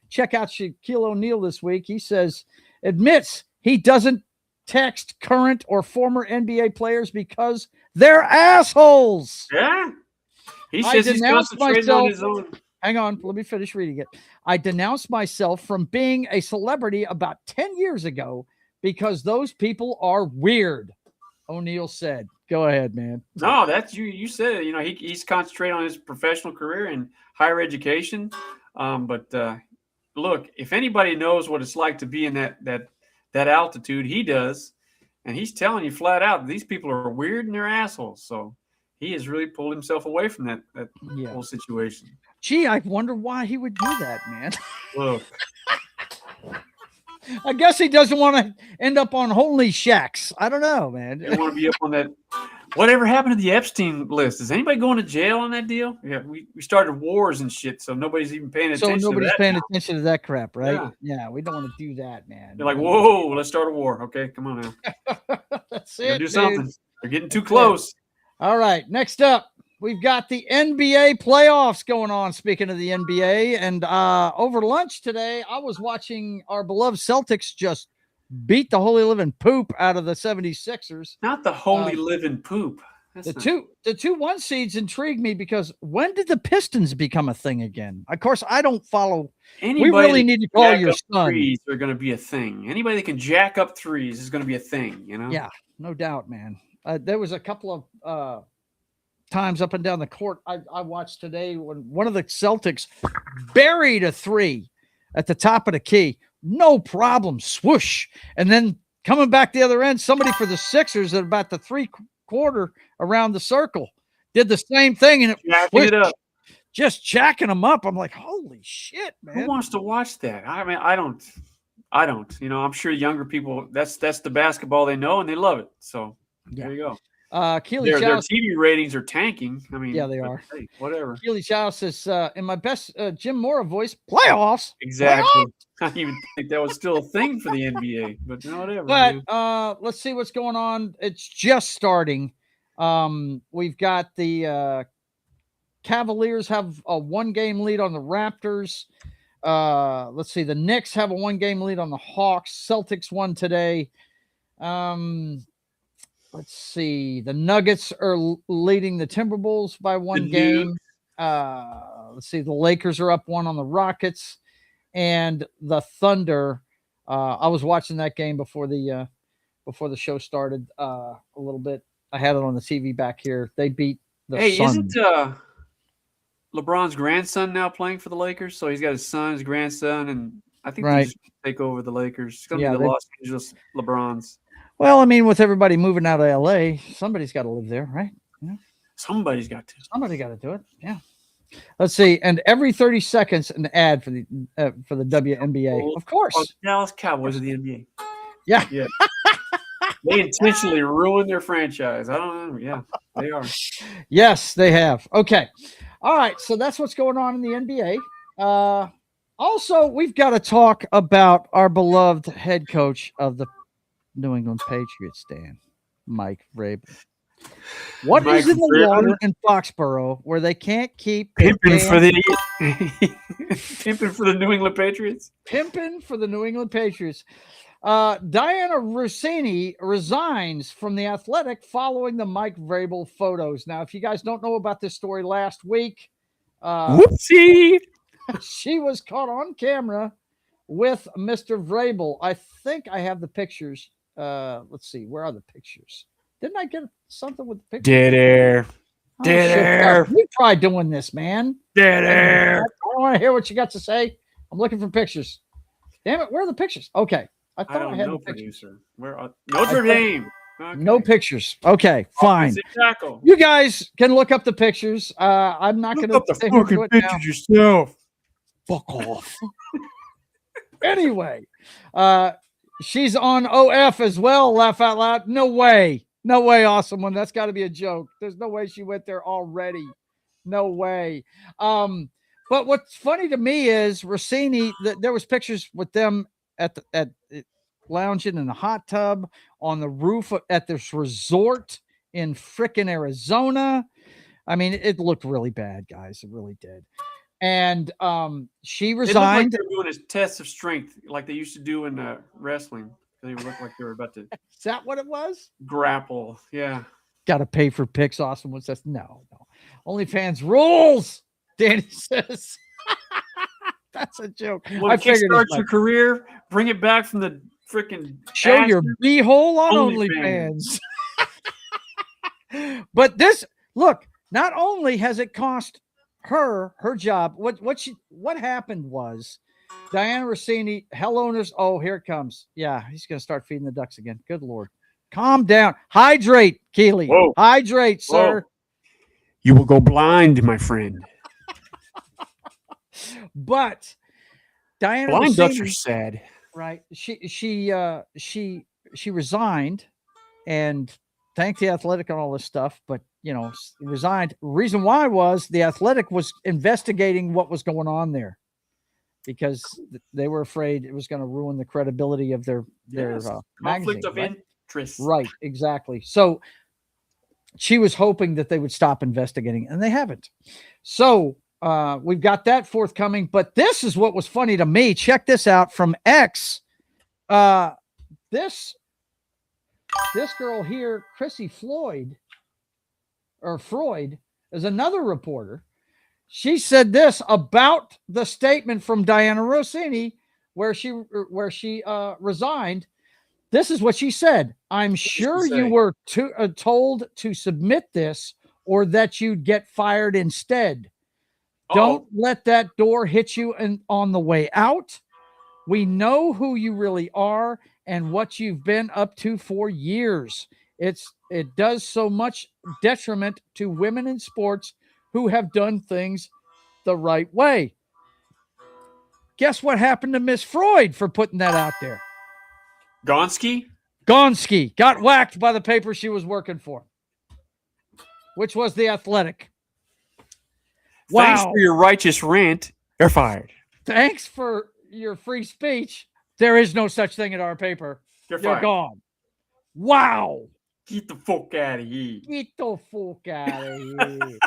Check out Shaquille O'Neal this week. He admits he doesn't text current or former NBA players because they're assholes. Yeah. He says he's concentrating on his own. Hang on. Let me finish reading it. I denounced myself from being a celebrity about 10 years ago because those people are weird. O'Neal said. Go ahead, man. No, that's you said it. He's concentrating on his professional career and higher education. But look, if anybody knows what it's like to be in that altitude, he does. And he's telling you flat out, these people are weird and they're assholes. So he has really pulled himself away from that whole situation. Gee, I wonder why he would do that, man. Look. I guess he doesn't want to end up on holy shacks. I don't know, man. They want to be up on that. Whatever happened to the Epstein list? Is anybody going to jail on that deal? Yeah, we started wars and shit, so nobody's even paying attention. So nobody's to that paying now. attention to that crap, right? Yeah, we don't want to do that, man. They're like, whoa, let's start a war. Okay, come on now. That's it. Do something. They're getting too close. All right, next up, we've got the NBA playoffs going on. Speaking of the NBA, and over lunch today, I was watching our beloved Celtics just beat the holy living poop out of the 76ers. Not the holy living poop. The two 1 seeds intrigue me because when did the Pistons become a thing again? Of course, I don't folloh. Anybody we really need to call your son. Threes are going to be a thing. Anybody that can jack up threes is going to be a thing. Yeah, no doubt, man. There was a couple of times up and down the court I watched today when one of the Celtics buried a three at the top of the key. No problem. Swoosh. And then coming back the other end, somebody for the Sixers at about the 3/4 around the circle did the same thing, and it up. Just jacking them up. I'm like, holy shit, man. Who wants to watch that? I mean, I don't. I'm sure younger people, that's the basketball they know and they love it. So there you go. Their TV ratings are tanking. I mean, yeah, they are. Hey, whatever. Keely Chow says, in my best Jim Mora voice, playoffs. Exactly. Playoffs? I didn't even think that was still a thing for the NBA, but whatever. But let's see what's going on. It's just starting. We've got the Cavaliers have a 1-game lead on the Raptors. Let's see. The Knicks have a 1-game lead on the Hawks. Celtics won today. Let's see. The Nuggets are leading the Timberwolves by 1 game. Let's see. The Lakers are up 1 on the Rockets, and the Thunder. I was watching that game before the show started a little bit. I had it on the TV back here. They beat the Suns. Isn't LeBron's grandson now playing for the Lakers? So he's got his son, his grandson, and I think they just take over the Lakers. It's going to be the Los Angeles LeBrons. Well, I mean, with everybody moving out of LA, somebody's got to live there, right? Yeah. Somebody's got to. Somebody got to do it. Yeah. Let's see. And every 30 seconds, an ad for the WNBA. Of course. Oh, Dallas Cowboys of the NBA. Yeah. Yeah. They intentionally ruined their franchise. I don't know. Yeah, they are. Yes, they have. Okay. All right. So that's what's going on in the NBA. Also, we've got to talk about our beloved head coach of the New England Patriots, Dan, Mike Vrabel. What is in the water in Foxborough where they can't keep pimping for the New England Patriots? Pimping for the New England Patriots. Diana Rossini resigns from The Athletic following the Mike Vrabel photos. Now, if you guys don't know about this story last week, whoopsie, she was caught on camera with Mr. Vrabel. I think I have the pictures. Let's see. Where are the pictures? Didn't I get something with the pictures? Dead air. Dead air. You try doing this, man. Dead air. I don't want to hear what you got to say. I'm looking for pictures. Damn it. Where are the pictures? Okay. I thought I had the pictures. Where are Notre Dame? Okay. No pictures. Okay, fine. Offensive tackle. You guys can look up the pictures. I'm not going to sit here and do it now. yourself. Fuck off. Anyway, she's on OF as well. Laugh out loud. No way. No way, awesome one. That's got to be a joke. There's no way she went there already. No way. But what's funny to me is Rossini, there was pictures with them at lounging in the hot tub on the roof at this resort in frickin' Arizona. I mean, it looked really bad, guys. It really did. And she resigned. They were doing a test of strength like they used to do in wrestling. They looked like they were about to. Is that what it was? Grapple. Yeah. Got to pay for pics. Awesome one says no. OnlyFans rules. Danny says that's a joke. Well, I figured start your career, bring it back from the freaking show your beehole on OnlyFans. But this, look, not only has it cost her job. What happened was Diana Rossini, hell owners. Oh, here it comes. Yeah, he's gonna start feeding the ducks again. Good Lord. Calm down. Hydrate, Keely. Whoa. Hydrate, sir. Whoa. You will go blind, my friend. But Diana blind Rossini, ducks are sad. Right. She resigned and thanked the Athletic on all this stuff, but resigned. Reason why was the Athletic was investigating what was going on there because they were afraid it was going to ruin the credibility of their conflict of interest. Right, exactly. So she was hoping that they would stop investigating, and they haven't. So we've got that forthcoming. But this is what was funny to me. Check this out from X. This girl here, Chrissy Floyd, is another reporter. She said this about the statement from Diana Rossini where she resigned. This is what she said. I'm sure you were told to submit this or that you'd get fired instead. Don't let that door hit you on the way out. We know who you really are and what you've been up to for years. It does so much detriment to women in sports who have done things the right way. Guess what happened to Miss Freud for putting that out there? Gonski got whacked by the paper she was working for, which was The Athletic. Wow. Thanks for your righteous rant. You're fired. Thanks for your free speech. There is no such thing in our paper. You're gone. Wow. Get the fuck out of here. Get the fuck out of here.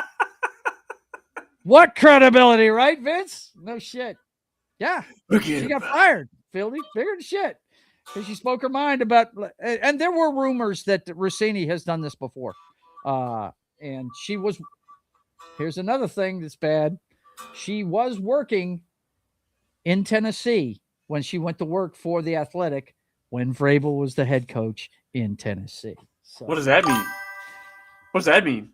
What credibility, right, Vince? No shit. Yeah. She got fired. Fieldy, bigger than shit. Because she spoke her mind about, and there were rumors that Rossini has done this before. And she was, here's another thing that's bad. She was working in Tennessee when she went to work for The Athletic when Vrabel was the head coach in Tennessee. So, what does that mean? What does that mean?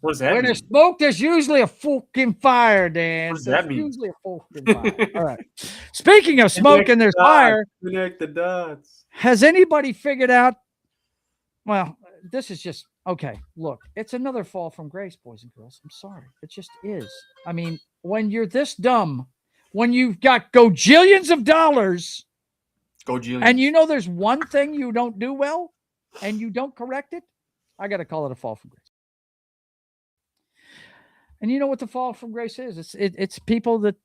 What does that mean? When there's smoke, there's usually a fucking fire, Dan. What does that mean? Usually a fucking fire. All right. Speaking of smoke and there's fire. Connect the dots. Has anybody figured out? Well, this is just okay. Look, it's another fall from grace, boys and girls. I'm sorry. It just is. I mean, when you're this dumb, when you've got gajillions of dollars, and you know there's one thing you don't do well, and you don't correct it, I got to call it a fall from grace. And you know what the fall from grace is? It's people that,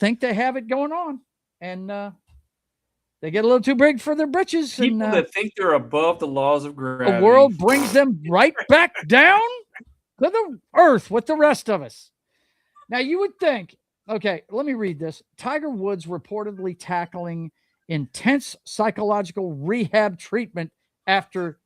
think they have it going on, and they get a little too big for their britches. People that think they're above the laws of gravity. The world brings them right back down to the earth with the rest of us. Now, you would think, okay, let me read this. Tiger Woods reportedly tackling intense psychological rehab treatment after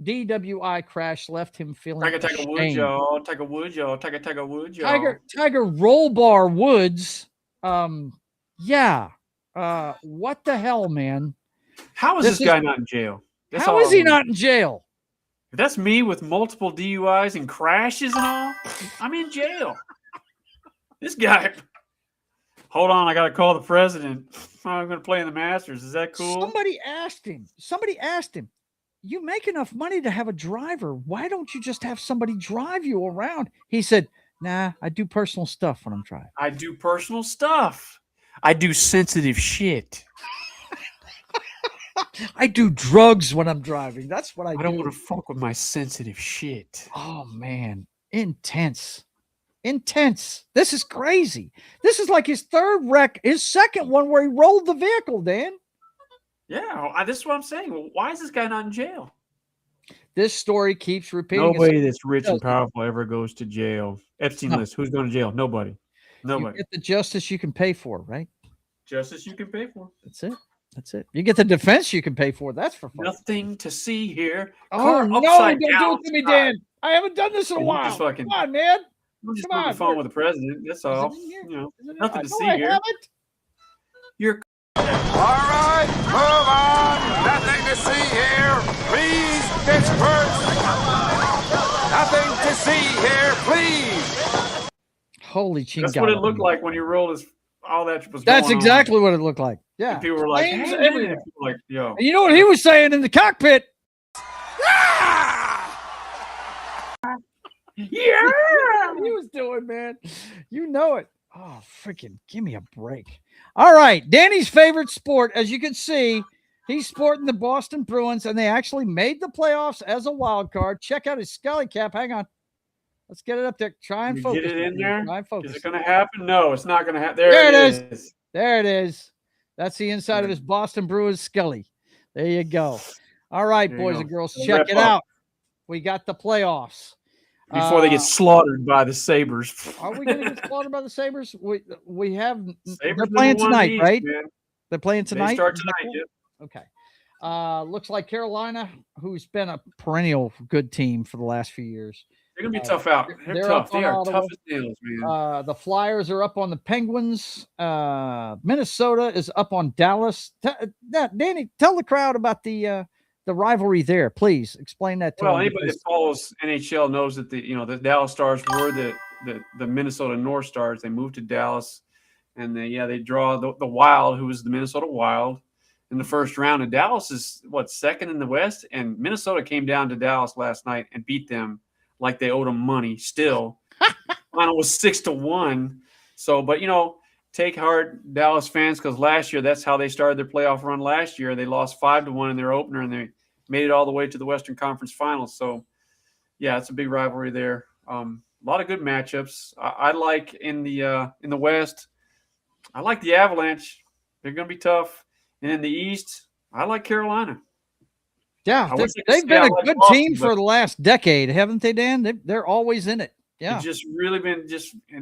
DWI crash left him feeling Tiger Woods, y'all. Tiger Woods, y'all. Tiger Woods, y'all. Tiger Roll Bar Woods. Yeah. What the hell, man? How is this guy not in jail? How is he not in jail? If that's me with multiple DUIs and crashes and all, I'm in jail. This guy, Hold on, I got to call the president. I'm going to play in the Masters. Is that cool? Somebody asked him, you make enough money to have a driver. Why don't you just have somebody drive you around? He said, nah, I do personal stuff when I'm driving. I do personal stuff. I do sensitive shit. I do drugs when I'm driving. That's what I do. I don't want to fuck with my sensitive shit. Oh, man. Intense. This is crazy. This is like his third wreck, his second one where he rolled the vehicle, Dan. Yeah, this is what I'm saying. Well, why is this guy not in jail? This story keeps repeating. Nobody that's rich and powerful ever goes to jail. Epstein list. Who's going to jail? Nobody. You get the justice you can pay for, right? Justice you can pay for. That's it. You get the defense you can pay for. That's for fun. Nothing to see here. Oh, no, don't do it to me, Dan. I haven't done this in a while. Just fucking, come on, man. I'm just on the phone with the president. That's all. Nothing to see here. You're All right, move on. Nothing to see here. Please, Pittsburgh. Nothing to see here, please. Holy chingada. That's what it looked like when you rolled his. All that was. That's exactly what it looked like. Yeah. And people were like, hey, people were like, yo. And you know what he was saying in the cockpit? Yeah. What he was doing, man. You know it. Oh, freaking give me a break. All right. Danny's favorite sport, as you can see, he's sporting the Boston Bruins, and they actually made the playoffs as a wild card. Check out his Scully cap. Hang on. Let's get it up there. Try and focus. Get it in there. Try and focus. Is it going to happen? No, it's not going to happen. There it is. There it is. That's the inside of his Boston Bruins Scully. There you go. All right, boys and girls, check it out. We got the playoffs. Before they get slaughtered by the Sabres. Are we going to get slaughtered by the Sabres? We have. Sabres they're playing tonight, right? Man. They're playing tonight. They start tonight. Yep. Okay. Looks like Carolina, who's been a perennial good team for the last few years. They're going to be tough out. They're tough. They are tough as nails, man. The Flyers are up on the Penguins. Minnesota is up on Dallas. Danny, tell the crowd about the rivalry there, please. Explain that to them. Well, anybody that follows NHL knows that the Dallas Stars were the Minnesota North Stars. They moved to Dallas, and they draw the Wild, who was the Minnesota Wild, in the first round. And Dallas is second in the West, and Minnesota came down to Dallas last night and beat them like they owed them money. Still, final was 6-1. So, but take heart, Dallas fans, because last year that's how they started their playoff run. Last year they lost 5-1 in their opener, and they made it all the way to the Western Conference Finals. So, yeah, it's a big rivalry there. A lot of good matchups. I like in the West. I like the Avalanche. They're going to be tough. And in the East, I like Carolina. Yeah, they've been a good team for the last decade, haven't they, Dan? They're always in it. Yeah, it's just really been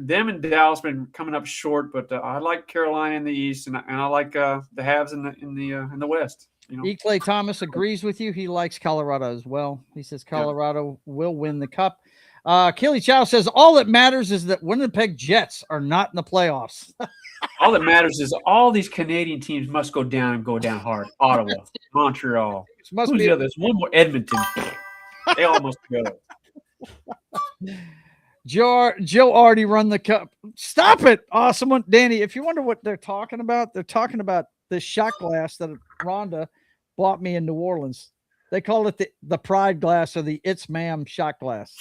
them and Dallas been coming up short, but I like Carolina in the East, and I like the Habs in the West. E. Clay Thomas agrees with you. He likes Colorado as well. He says Colorado will win the cup. Keely Chow says all that matters is that Winnipeg Jets are not in the playoffs. All that matters is all these Canadian teams must go down hard. Ottawa, Montreal. Who's the others? One more, Edmonton. They all must go. Joe already run the cup. Stop it. Oh, Danny, if you wonder what they're talking about this shot glass that Rhonda bought me in New Orleans. They call it the Pride glass or the It's Ma'am shot glass.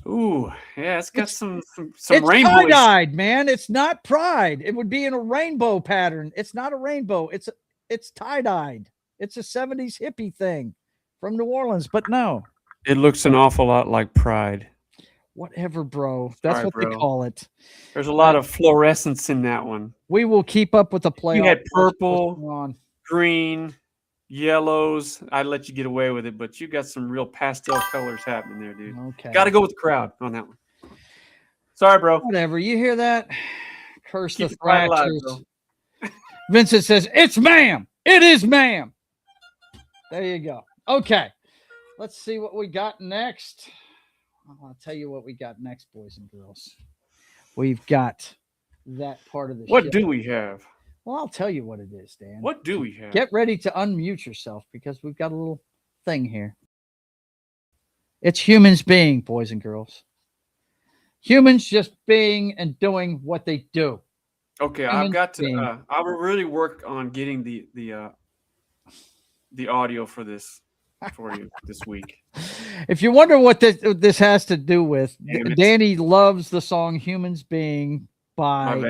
Ooh, yeah, it's got some it's rainbow. It's tie-dyed, man. It's not Pride. It would be in a rainbow pattern. It's not a rainbow. It's tie-dyed. It's a 70s hippie thing from New Orleans, but no. It looks an awful lot like Pride. Whatever, bro. That's what they call it. There's a lot of fluorescence in that one. We will keep up with the playoff. You had purple, green, yellows. I'd let you get away with it, but you got some real pastel colors happening there, dude. Okay. Got to go with the crowd on that one. Sorry, bro. Whatever. You hear that? Curse the Thrashers. Vincent says, it's ma'am. It is ma'am. There you go. Okay. Let's see what we got next. I'll tell you what we got next, boys and girls. We've got that part of the show. What do we have? Well, I'll tell you what it is, Dan. What do we have? Get ready to unmute yourself because we've got a little thing here. It's humans being, boys and girls. Humans just being and doing what they do. Okay, I've got to. I will really work on getting the audio for this for you this week. If you wonder what this has to do with, Damn it. Danny loves the song "Humans Being" by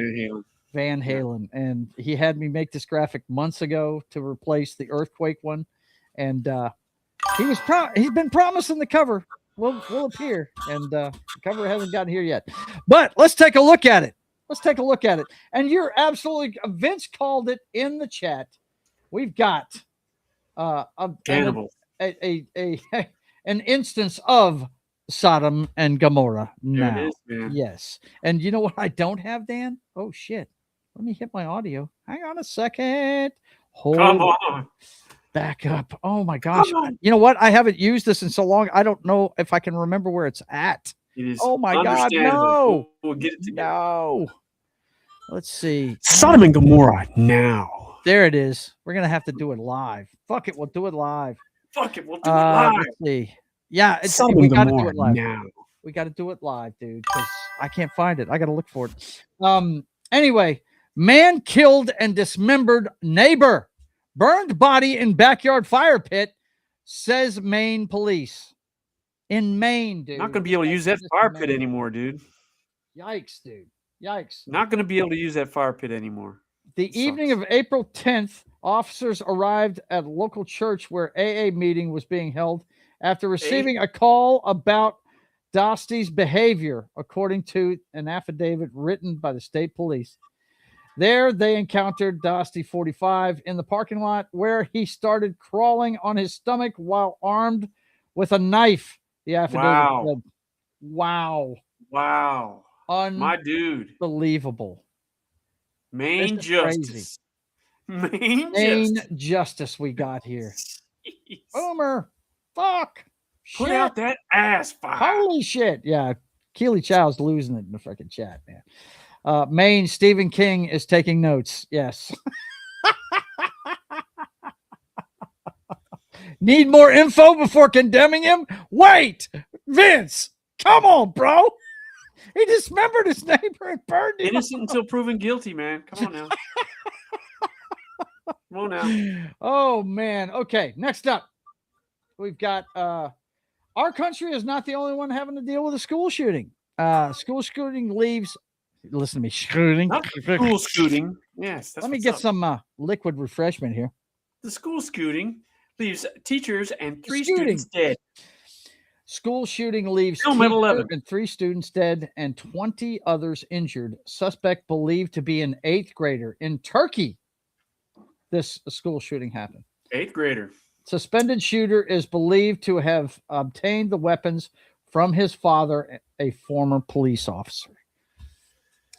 Van Halen. and he had me make this graphic months ago to replace the earthquake one, and he's been promising the cover will appear, and the cover hasn't gotten here yet. But let's take a look at it. And you're absolutely, Vince called it in the chat. We've got Cannibal. An instance of Sodom and Gomorrah now. There it is, man. Yes. And you know what I don't have, Dan? Oh, shit. Let me hit my audio. Hang on a second. Come on. Back up. Oh, my gosh. You know what? I haven't used this in so long. I don't know if I can remember where it's at. It is oh, my God. No. We'll get it together. No. Let's see. Sodom and Gomorrah now. There it is. We're going to have to do it live. Fuck it. We'll do it live. Fuck it. We'll do it live. Let's see. Yeah, we got to do it live. Now. We got to do it live, dude, because I can't find it. I got to look for it. Anyway, man killed and dismembered neighbor. Burned body in backyard fire pit, says Maine police. In Maine, dude. Not going to be able to use that fire pit anymore, dude. Yikes, dude. Yikes. Not going to be able to use that fire pit anymore. The evening of April 10th, officers arrived at a local church where AA meeting was being held after receiving a call about Dosty's behavior, according to an affidavit written by the state police. There, they encountered Dosty 45 in the parking lot where he started crawling on his stomach while armed with a knife. The affidavit said, wow. My dude. Unbelievable. Maine justice. Maine justice we got here. Boomer. Fuck. Put out that ass fire. Holy shit. Yeah. Keely Chow's losing it in the fucking chat, man. Maine, Stephen King is taking notes. Yes. Need more info before condemning him? Wait, Vince, come on, bro. He dismembered his neighbor and burned him. Innocent until proven guilty, man. Come on now. Come on now. Oh, man. Okay, next up, we've got our country is not the only one having to deal with a school shooting. School shooting leaves. Listen to me. School scooting. Yes. Let me get some liquid refreshment here. The school scooting leaves teachers and 3 students dead. School shooting leaves teachers and 3 students dead and 20 others injured. Suspect believed to be an 8th grader in Turkey. This school shooting happened. 8th grader. Suspended shooter is believed to have obtained the weapons from his father, a former police officer.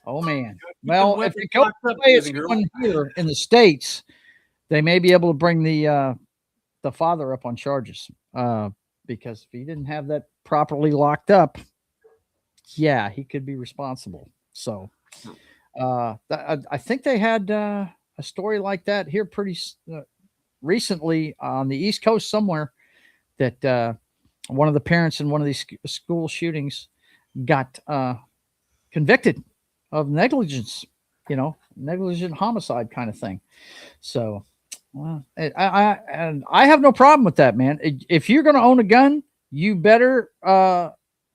Oh, man. Well, if it goes the way it's going here in the States, they may be able to bring the father up on charges. Because if he didn't have that properly locked up, yeah, he could be responsible. So I think they had a story like that here pretty recently on the East Coast somewhere, that one of the parents in one of these school shootings got convicted of negligence, negligent homicide kind of thing. So, well, I have no problem with that, man. If you're going to own a gun, you better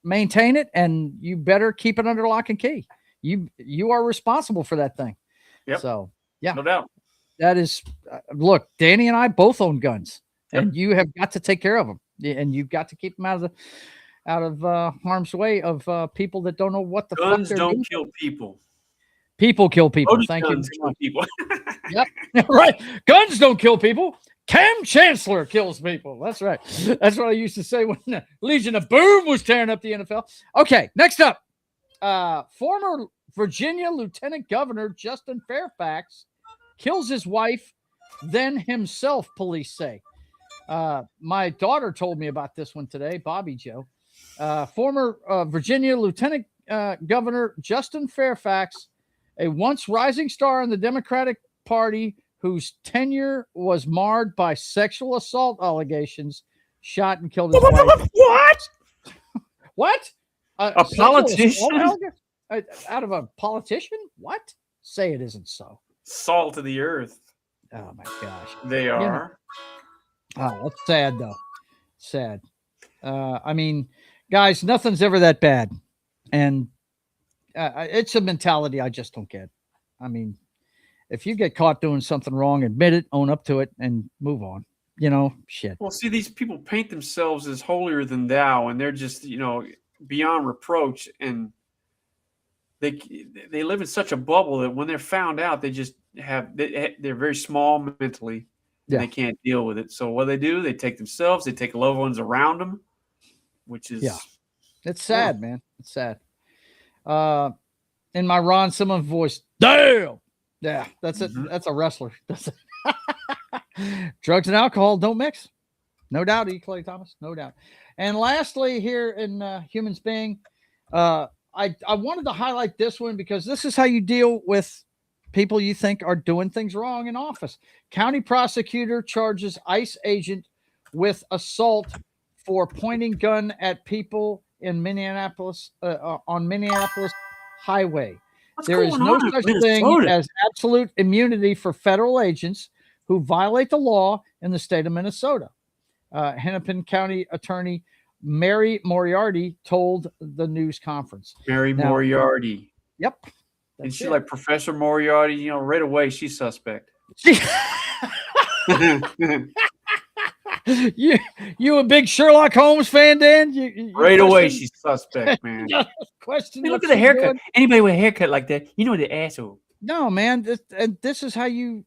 maintain it, and you better keep it under lock and key. You are responsible for that thing. Yep. So, yeah, no doubt. That is, look, Danny and I both own guns, and you have got to take care of them, and you've got to keep them out of harm's way of people that don't know what the guns fuck they're don't doing. kill people. People kill people. Thank you. Kill people. Yep. Right. Guns don't kill people. Cam Chancellor kills people. That's right. That's what I used to say when the Legion of Boom was tearing up the NFL. Okay. Next up, former Virginia Lieutenant Governor Justin Fairfax kills his wife, then himself, police say. My daughter told me about this one today, Bobby Joe. Former Virginia Lieutenant Governor Justin Fairfax, a once rising star in the Democratic Party whose tenure was marred by sexual assault allegations, shot and killed his wife. What? What? A politician? Out of a politician? What? Say it isn't so. Salt of the earth. Oh my gosh. They are. Oh, that's sad though. Sad. I mean, guys, nothing's ever that bad, and it's a mentality I just don't get. I mean, if you get caught doing something wrong, admit it, own up to it, and move on. Shit. Well, see, these people paint themselves as holier than thou, and they're just, beyond reproach, and they live in such a bubble that when they're found out, they just they're very small mentally, and they can't deal with it. So what they do, they take themselves, they take loved ones around them, which is it's sad, man. It's sad. In my Ron Simmons voice, damn. Yeah, that's it. That's a wrestler. That's it. Drugs and alcohol don't mix. No doubt, Clay Thomas. No doubt. And lastly, here in Humans Being, I wanted to highlight this one because this is how you deal with people you think are doing things wrong in office. County prosecutor charges ICE agent with assault for pointing gun at people in Minneapolis on Minneapolis highway. There is no such thing as absolute immunity for federal agents who violate the law in the state of Minnesota. Hennepin County Attorney Mary Moriarty told the news conference. Moriarty. Yep. And she like Professor Moriarty, right away she's suspect. You a big Sherlock Holmes fan, Dan? You right away she's suspect, man. Question. Hey, look at the haircut. Doing? Anybody with a haircut like that, the asshole. No, man. This is how you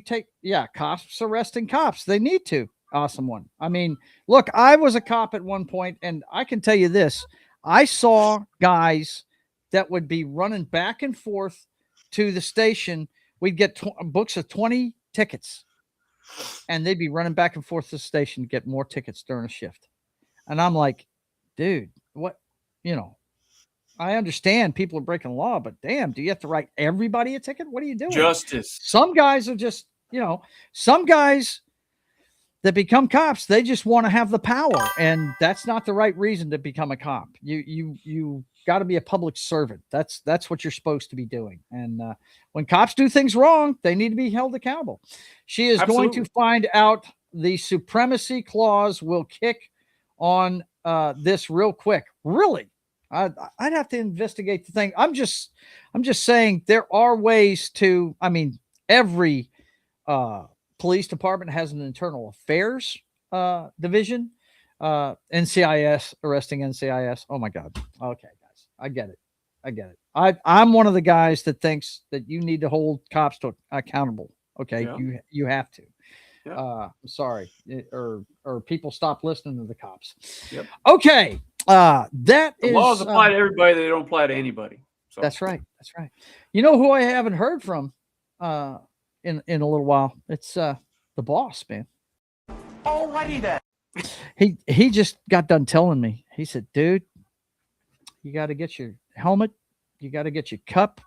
take. Yeah, cops arresting cops. They need to. Awesome one. I mean, look, I was a cop at one point, and I can tell you this: I saw guys that would be running back and forth to the station. We'd get books of 20 tickets. And they'd be running back and forth to the station to get more tickets during a shift. And I'm like, dude, what, I understand people are breaking the law, but damn, do you have to write everybody a ticket? What are you doing? Justice. Some guys are just, some guys that become cops, they just want to have the power. And that's not the right reason to become a cop. You got to be a public servant. That's what you're supposed to be doing. And when cops do things wrong, they need to be held accountable. She is going to find out the supremacy clause will kick on this real quick. Really? I'd have to investigate the thing. I'm just saying there are ways to, every police department has an internal affairs division. NCIS, arresting NCIS. Oh my God. Okay, guys. I get it. I'm one of the guys that thinks that you need to hold cops to accountable. Okay. Yeah. You have to. Yeah. I'm sorry. Or people stop listening to the cops. Yep. Okay. The laws apply to everybody. They don't apply to anybody. So. That's right. You know who I haven't heard from in a little while? It's the boss, man. Alrighty then. He just got done telling me. He said, dude, you got to get your helmet. You got to get your cup.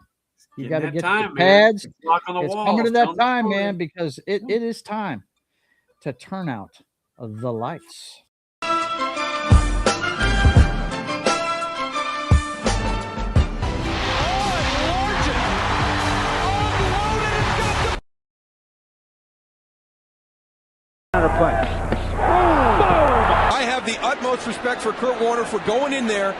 You got to get your pads. It's coming to that time, man, because it is time to turn out the lights. I have the utmost respect for Kurt Warner for going in there.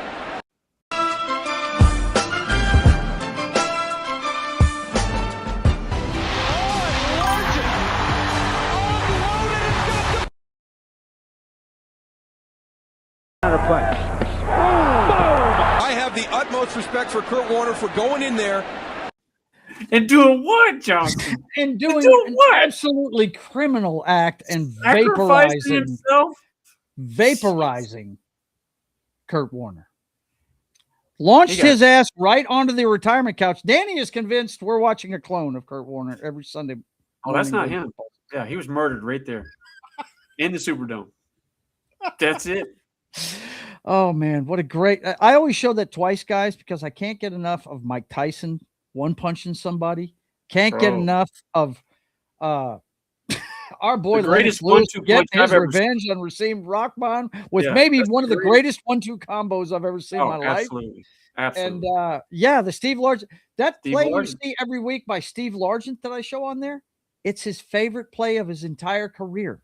I have the utmost respect for Kurt Warner for going in there. And doing what, Johnson? And doing an absolutely criminal act and vaporizing Kurt Warner. Launched his ass right onto the retirement couch. Danny is convinced we're watching a clone of Kurt Warner every Sunday. Oh, that's not him. Yeah, he was murdered right there in the Superdome. That's it. Oh, man, what a great... I always show that twice, guys, because I can't get enough of Mike Tyson one punching somebody. Can't get enough of our boy The greatest Lennox Lewis 1-2 getting punch I've his ever revenge on Racine Rock Bond with Yeah, maybe that's one the of the greatest 1-2 combos I've ever seen in my life. Absolutely. And Absolutely. yeah, the Steve Largent, that Steve play you Largent. see every week by Steve Largent that I show on there, it's his favorite play of his entire career.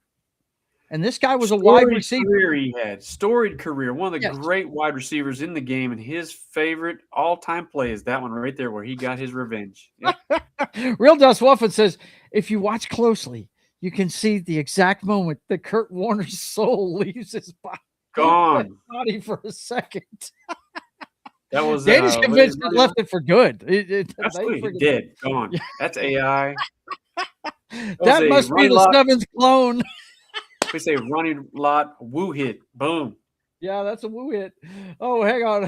And this guy was a wide receiver. Career he had. Storied career. One of the Yes. great wide receivers in the game, and his favorite all-time play is that one right there where he got his revenge. Yep. Real Dust Wuffin says, if you watch closely, you can see the exact moment that Kurt Warner's soul leaves his Gone. body for a second. That was Danny's convinced it left it for good. Absolutely dead. Gone. That's AI. That must be the seventh clone. We say running lot woo hit. Boom. Yeah, that's a woo hit. Oh, hang on.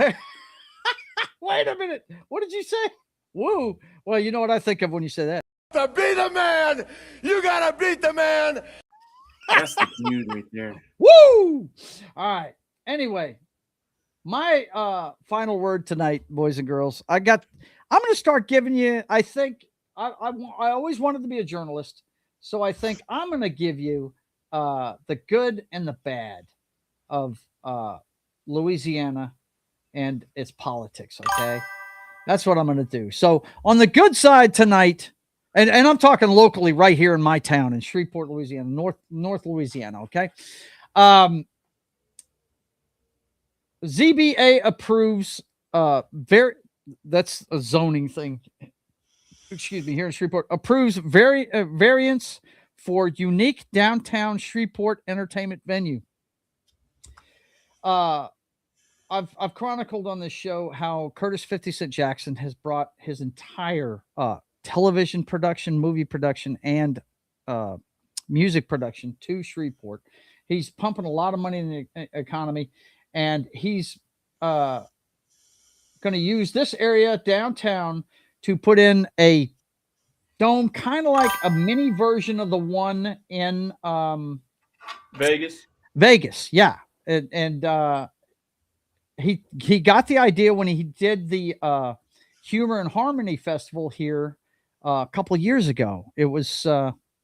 Wait a minute. What did you say? Woo. Well, you know what I think of when you say that. To be the man, you gotta beat the man. That's the dude right there. Woo! All right. Anyway, my final word tonight, boys and girls. I'm going to start giving you. I think I always wanted to be a journalist, so I think I'm going to give you the good and the bad of Louisiana and its politics. Okay, that's what I'm going to do. So on the good side tonight. And I'm talking locally right here in my town in Shreveport, Louisiana, North Louisiana, okay? ZBA approves that's a zoning thing. Excuse me, here in Shreveport, approves variance for unique downtown Shreveport entertainment venue. I've chronicled on this show how Curtis 50 Cent Jackson has brought his entire television production, movie production, and music production to Shreveport. He's pumping a lot of money in the economy, and he's going to use this area downtown to put in a dome, kind of like a mini version of the one in Vegas. Vegas, yeah. And he got the idea when he did the Humor and Harmony Festival here a couple of years ago. It was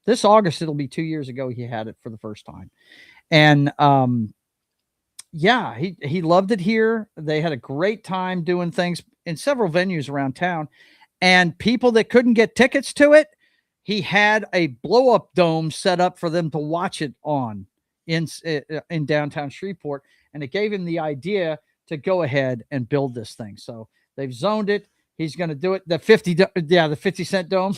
this August. It'll be 2 years ago. He had it for the first time. And yeah, he loved it here. They had a great time doing things in several venues around town, and people that couldn't get tickets to it, he had a blow up dome set up for them to watch it on in downtown Shreveport. And it gave him the idea to go ahead and build this thing. So they've zoned it. He's going to do it. The 50 Cent Dome.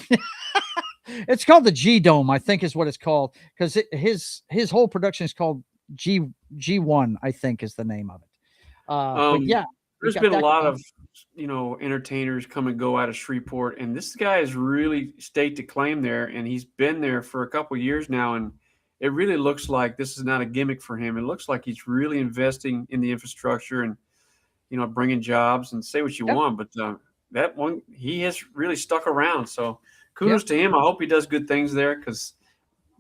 It's called the G Dome, I think is what it's called, because his whole production is called G1, I think is the name of it. But yeah, there's been a lot of entertainers come and go out of Shreveport, and this guy has really staked a claim there, and he's been there for a couple of years now, and it really looks like this is not a gimmick for him. It looks like he's really investing in the infrastructure and bringing jobs, and say what you want, but that one, he has really stuck around. So kudos to him. I hope he does good things there, because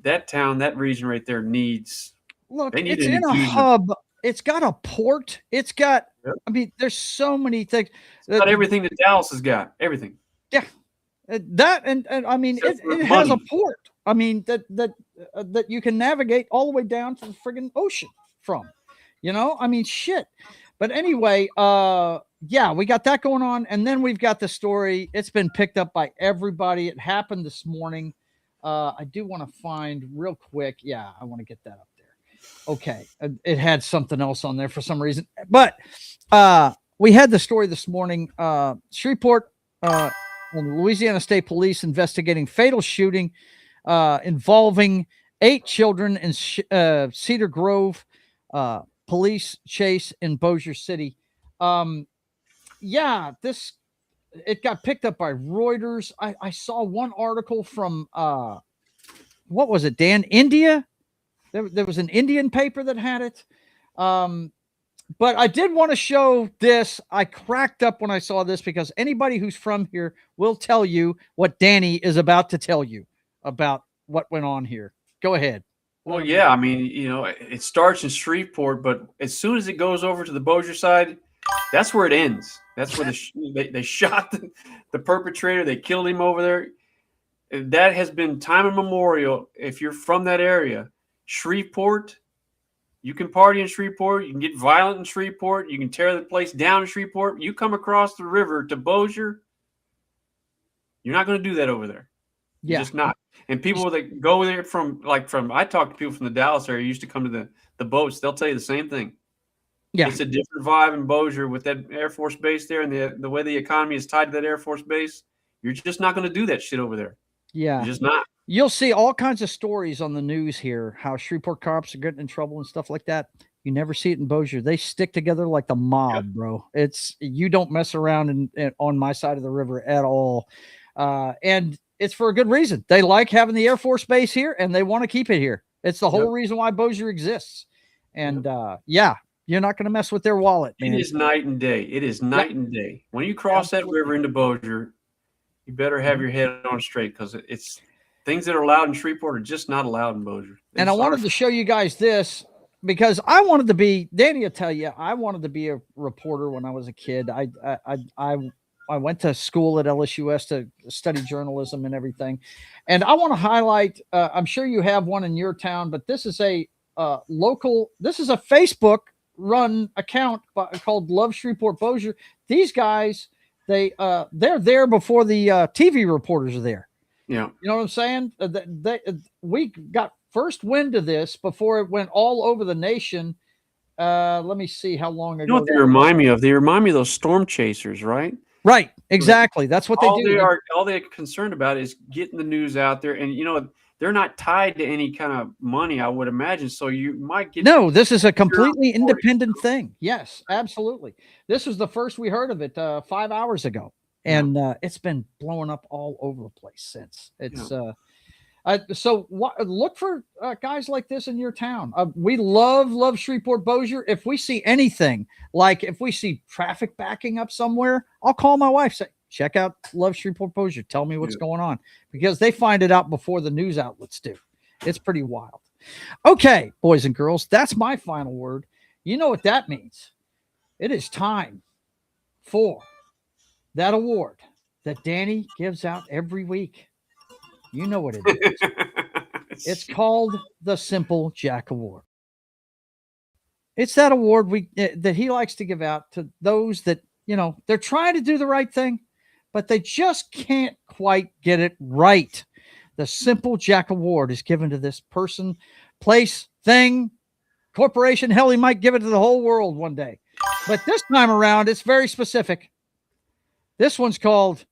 that town, that region right there needs. Look, it's in a hub. It's got a port. It's got. I mean, there's so many things. It's got everything that Dallas has got. Everything. Yeah, that and I mean, it has a port. I mean that you can navigate all the way down to the friggin' ocean from. I mean, shit. But anyway, yeah, we got that going on, and then we've got the story. It's been picked up by everybody. It happened this morning. I do want to find real quick. Yeah, I want to get that up there. Okay, it had something else on there for some reason, but we had the story this morning. Shreveport and Louisiana State Police investigating fatal shooting involving 8 children in Cedar Grove. Police chase in Bossier City. Yeah, it got picked up by Reuters. I saw one article from what was it, Dan? India? There was an Indian paper that had it. But I did want to show this. I cracked up when I saw this, because anybody who's from here will tell you what Danny is about to tell you about what went on here. Go ahead. Well, yeah, I mean, it starts in Shreveport, but as soon as it goes over to the Bossier side, that's where it ends. That's where they shot the perpetrator. They killed him over there. that has been time immemorial. If you're from that area, Shreveport, you can party in Shreveport. You can get violent in Shreveport. You can tear the place down in Shreveport. You come across the river to Bossier, you're not going to do that over there. You're just not. And people that go there I talk to people from the Dallas area used to come to the boats. They'll tell you the same thing. Yeah. It's a different vibe in Bossier with that Air Force base there, and the way the economy is tied to that Air Force base. You're just not going to do that shit over there. Yeah. You're just not. You'll see all kinds of stories on the news here, how Shreveport cops are getting in trouble and stuff like that. You never see it in Bossier. They stick together like the mob, bro. You don't mess around on my side of the river at all. And it's for a good reason. They like having the Air Force base here, and they want to keep it here. It's the whole reason why Bossier exists. And you're not going to mess with their wallet, man. It is night and day. It is night and day. When you cross that river into Bossier, you better have your head on straight, because it's things that are allowed in Shreveport are just not allowed in Bossier. And I wanted to show you guys this because I wanted to be, Danny will tell you, I wanted to be a reporter when I was a kid. I went to school at LSUS to study journalism and everything. And I want to highlight, I'm sure you have one in your town, but this is a this is a Facebook run account called Love Shreveport Bossier. These guys, they're there before the TV reporters are there. Yeah. You know what I'm saying? We got first wind of this before it went all over the nation. Let me see how long ago. You know what they remind me of? They remind me of those storm chasers, right? Right. Exactly. That's what they do. All they're concerned about is getting the news out there. And, they're not tied to any kind of money, I would imagine. So you might get. No, this is a completely independent thing. Yes, absolutely. This was the first we heard of it 5 hours ago. And it's been blowing up all over the place since. It's look for guys like this in your town. We love Shreveport Bossier. If we see anything, like if we see traffic backing up somewhere, I'll call my wife, say, check out Love Shreveport Bossier. Tell me what's going on, because they find it out before the news outlets do. It's pretty wild. Okay, boys and girls, that's my final word. You know what that means. It is time for that award that Danny gives out every week. You know what it is. It's called the Simple Jack Award. It's that award that he likes to give out to those that, they're trying to do the right thing, but they just can't quite get it right. The Simple Jack Award is given to this person, place, thing, corporation. Hell, he might give it to the whole world one day. But this time around, it's very specific. This one's called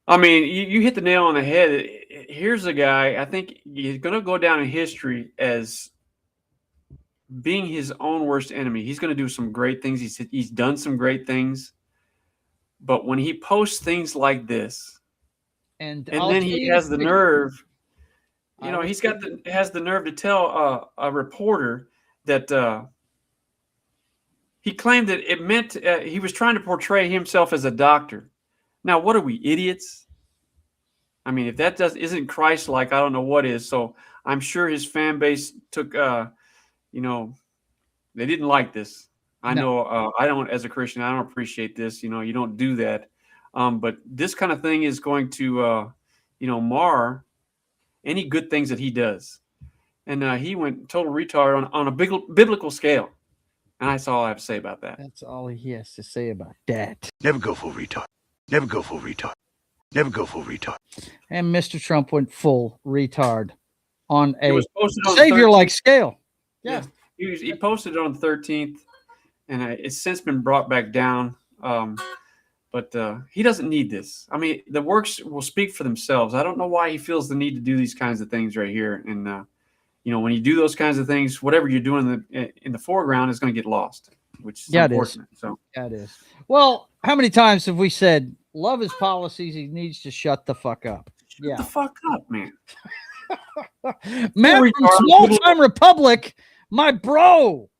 you hit the nail on the head. Here's a guy, I think he's going to go down in history as being his own worst enemy. He's going to do some great things. He's done some great things. But when he posts things like this, and then he has the nerve, has the nerve to tell a reporter that he claimed that it meant he was trying to portray himself as a doctor. Now, what are we, idiots? I mean, if that isn't Christ-like, I don't know what is. So I'm sure his fan base took, they didn't like this. I know I don't, as a Christian, I don't appreciate this. You don't do that. But this kind of thing is going to, mar any good things that he does. And he went total retard on a biblical scale. And that's all I have to say about that. That's all he has to say about that. Never go full retard. Never go full retard. Never go full retard. And Mr. Trump went full retard on a savior-like scale. Yeah. He posted it on the 13th, and it's since been brought back down. But he doesn't need this. I mean, the works will speak for themselves. I don't know why he feels the need to do these kinds of things right here. And, when you do those kinds of things, whatever you're doing in the foreground is going to get lost, which is unfortunate. It is. Well, how many times have we said, love his policies, he needs to shut the fuck up? Shut the fuck up, man. Man from Small Time Republic, my bro.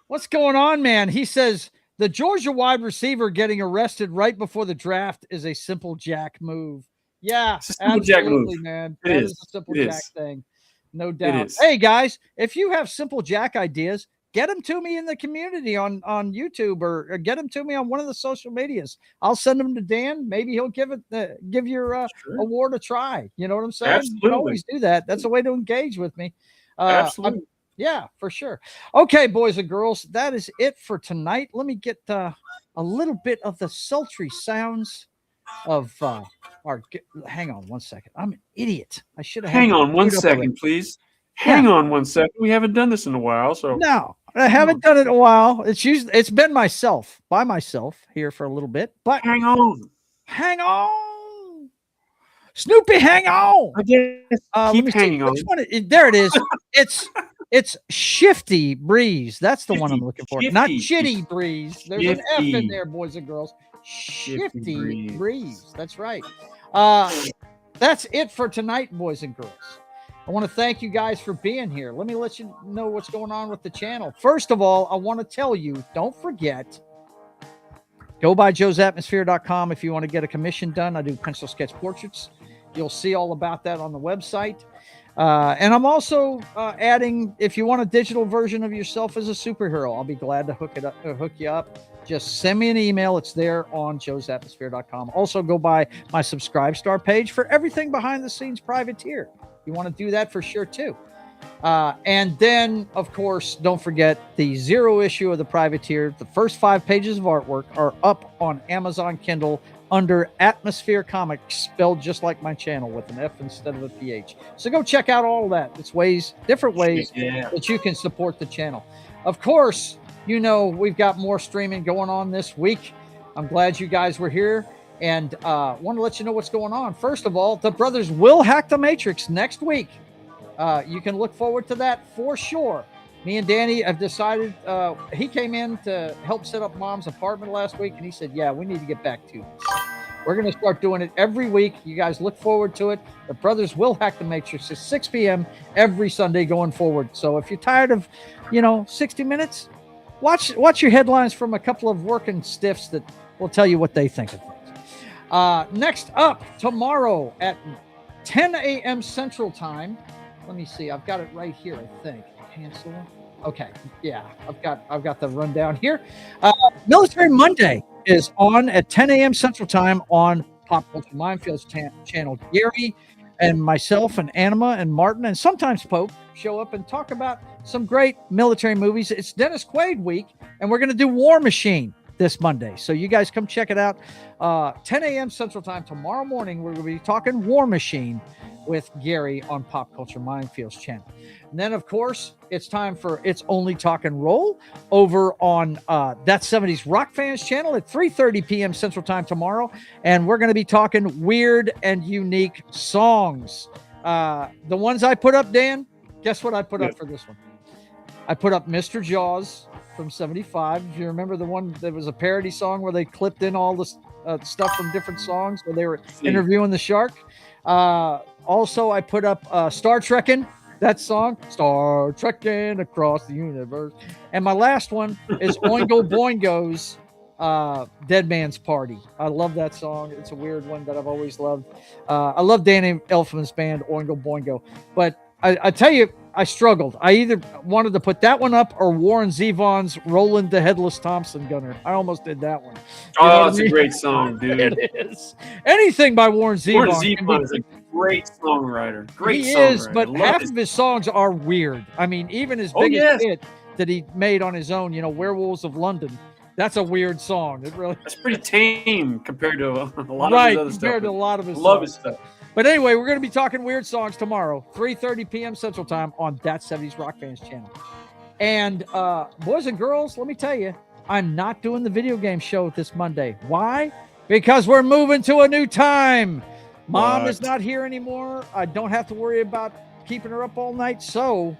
What's going on, man? He says, the Georgia wide receiver getting arrested right before the draft is a simple jack move. Yeah, absolutely, jack move. Man. That is a simple jack thing. No doubt. Hey, guys, if you have simple jack ideas, get them to me in the community on YouTube or get them to me on one of the social medias. I'll send them to Dan. Maybe he'll give your award a try. You know what I'm saying? Absolutely. You can always do that. That's a way to engage with me. Absolutely. Yeah, for sure. Okay, boys and girls, that is it for tonight. Let me get a little bit of the sultry sounds of hang on one second. I'm an idiot. I should have. Hang on one second, please. Hang on one second. We haven't done this in a while, so no, I haven't done it in a while. It's been by myself here for a little bit, but hang on, Snoopy, hang on. I guess keep hanging on. There it is. It's Shifty Breeze. That's the one I'm looking for. Not Shitty Breeze. There's an F in there, boys and girls. Shifty Breeze. That's right. That's it for tonight, boys and girls. I want to thank you guys for being here. Let me let you know what's going on with the channel. First of all, I want to tell you, don't forget, go by JoesAtmosfere.com if you want to get a commission done. I do pencil sketch portraits. You'll see all about that on the website. And I'm also adding, if you want a digital version of yourself as a superhero, I'll be glad to hook you up. Just send me an email. It's there on JoesAtmosfere.com. Also, go by my Subscribe Star page for everything behind the scenes privateer. You want to do that for sure too. And then, of course, don't forget the 0 issue of the Privateer. The first 5 pages of artwork are up on Amazon Kindle under Atmosphere Comics, spelled just like my channel with an F instead of a PH. So go check out all that. It's different ways that you can support the channel. Of course, you know, we've got more streaming going on this week. I'm glad you guys were here. And want to let you know what's going on. First of all, the brothers will hack the Matrix next week. You can look forward to that for sure. Me and Danny have decided, he came in to help set up Mom's apartment last week, and he said, yeah, we need to get back to this. We're going to start doing it every week. You guys look forward to it. The brothers will hack the Matrix at 6 p.m. every Sunday going forward. So if you're tired of, 60 minutes, watch your headlines from a couple of working stiffs that will tell you what they think of things. Next up, tomorrow at 10 a.m. Central Time. Let me see. I've got it right here, I think. Cancel. Okay. Yeah, I've got the rundown here. Military Monday is on at 10 a.m. Central Time on Pop Culture Mindfield's channel. Gary and myself and Anima and Martin and sometimes Pope show up and talk about some great military movies. It's Dennis Quaid week, and we're going to do War Machine this Monday. So you guys come check it out. 10 a.m. Central Time tomorrow morning. We're going to be talking War Machine with Gary on Pop Culture Mindfield's channel. And then, of course, it's time for It's Only Talk and Roll over on That 70s Rock Fans channel at 3:30 p.m. Central Time tomorrow. And we're going to be talking weird and unique songs. The ones I put up, Dan, guess what I put up for this one? I put up Mr. Jaws from 75. If you remember the one that was a parody song where they clipped in all the stuff from different songs where they were interviewing the shark. Also, I put up Star Trekkin', that song, Star Trekkin' Across the Universe. And my last one is Oingo Boingo's Dead Man's Party. I love that song. It's a weird one that I've always loved. I love Danny Elfman's band, Oingo Boingo. But I tell you, I struggled. I either wanted to put that one up or Warren Zevon's Roland the Headless Thompson Gunner. I almost did that one. It's a great song, dude. It is. Anything by Warren Zevon. Warren Zevon is a great songwriter. He is, but half of his songs are weird. I mean, even his biggest hit that he made on his own, Werewolves of London. That's a weird song. That's pretty tame compared to a lot of his other stuff. Compared to a lot of his Love his stuff. But anyway, we're going to be talking weird songs tomorrow, 3:30 p.m. Central Time on That 70s Rock Fans channel. And boys and girls, let me tell you, I'm not doing the video game show this Monday. Why? Because we're moving to a new time. Mom is not here anymore. I don't have to worry about keeping her up all night. So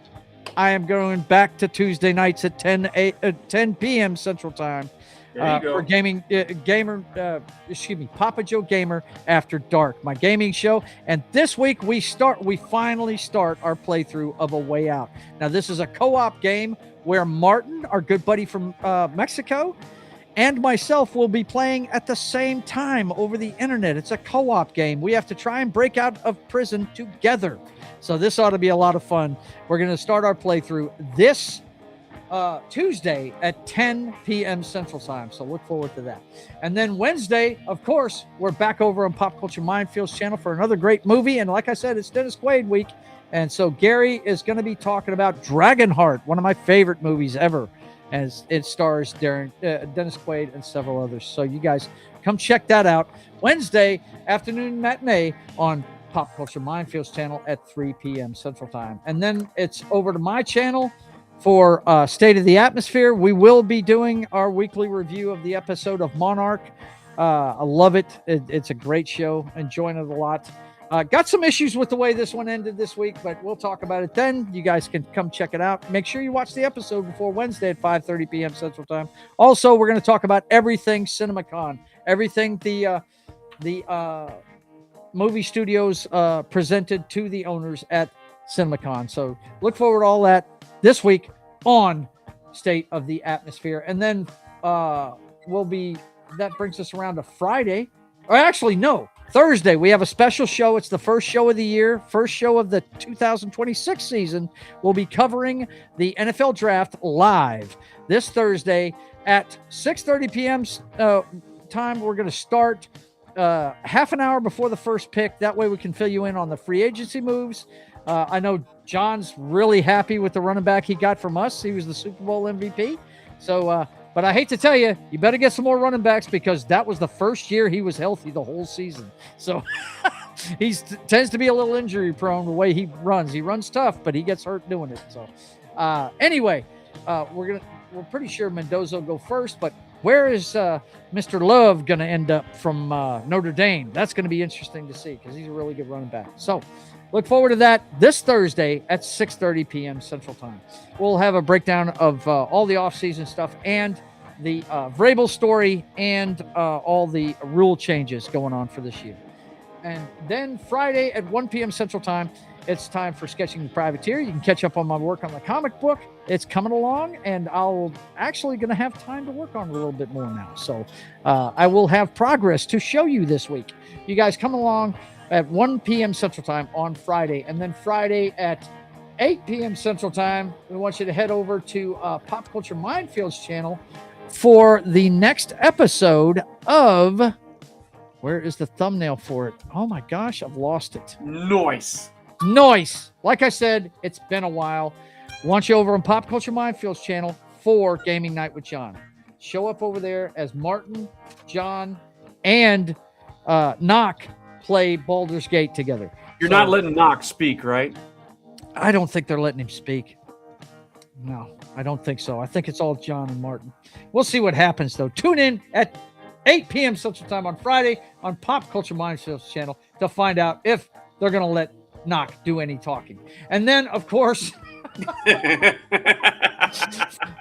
I am going back to Tuesday nights at 10 p.m. Central Time. For Papa Joe Gamer After Dark, my gaming show. And this week we finally start our playthrough of A Way Out. Now this is a co-op game where Martin, our good buddy from Mexico, and myself will be playing at the same time over the internet. It's a co-op game. We have to try and break out of prison together. So this ought to be a lot of fun. We're going to start our playthrough this Tuesday at 10 p.m. Central Time. So look forward to that. And then Wednesday, of course, we're back over on Pop Culture Mindfield's channel for another great movie. And like I said, it's Dennis Quaid week. And so Gary is going to be talking about Dragonheart, one of my favorite movies ever, as it stars Dennis Quaid and several others. So you guys come check that out. Wednesday afternoon matinee on Pop Culture Mindfield's channel at 3 p.m. Central Time. And then it's over to my channel for State of the Atmosphere. We will be doing our weekly review of the episode of Monarch. I love it. It's a great show. Enjoying it a lot. Got some issues with the way this one ended this week, but we'll talk about it then. You guys can come check it out. Make sure you watch the episode before Wednesday at 5:30 p.m. Central Time. Also, we're going to talk about everything CinemaCon, everything the movie studios presented to the owners at CinemaCon. So look forward to all that this week on State of the Atmosphere. And then that brings us around to Friday. Or actually, no, Thursday. We have a special show. It's the first show of the year, first show of the 2026 season. We'll be covering the NFL Draft live this Thursday at 6:30 p.m. Time. We're going to start half an hour before the first pick. That way we can fill you in on the free agency moves. I know John's really happy with the running back he got from us. He was the Super Bowl MVP. So, but I hate to tell you, you better get some more running backs because that was the first year he was healthy the whole season. So he tends to be a little injury prone the way he runs. He runs tough, but he gets hurt doing it. So anyway, we're pretty sure Mendoza will go first, but where is Mr. Love going to end up from Notre Dame? That's going to be interesting to see because he's a really good running back. So look forward to that this Thursday at 6:30 p.m. Central Time. We'll have a breakdown of all the off-season stuff and the Vrabel story and all the rule changes going on for this year. And then Friday at 1 p.m. Central Time, it's time for Sketching the Privateer. You can catch up on my work on the comic book. It's coming along, and I'll actually going to have time to work on it a little bit more now. So I will have progress to show you this week. You guys come along at 1 p.m. Central Time on Friday. And then Friday at 8 p.m. Central Time, we want you to head over to Pop Culture Mindfield's channel for the next episode of... Where is the thumbnail for it? Oh, my gosh, I've lost it. Noise. Like I said, it's been a while. Want you over on Pop Culture Mindfield's channel for Gaming Night with John. Show up over there as Martin, John, and Knock play Baldur's Gate together. You're not letting Knock speak, right? I don't think they're letting him speak. No, I don't think so. I think it's all John and Martin. We'll see what happens, though. Tune in at 8 p.m. Central Time on Friday on Pop Culture Mindfield's channel to find out if they're going to let Knock do any talking. And then, of course,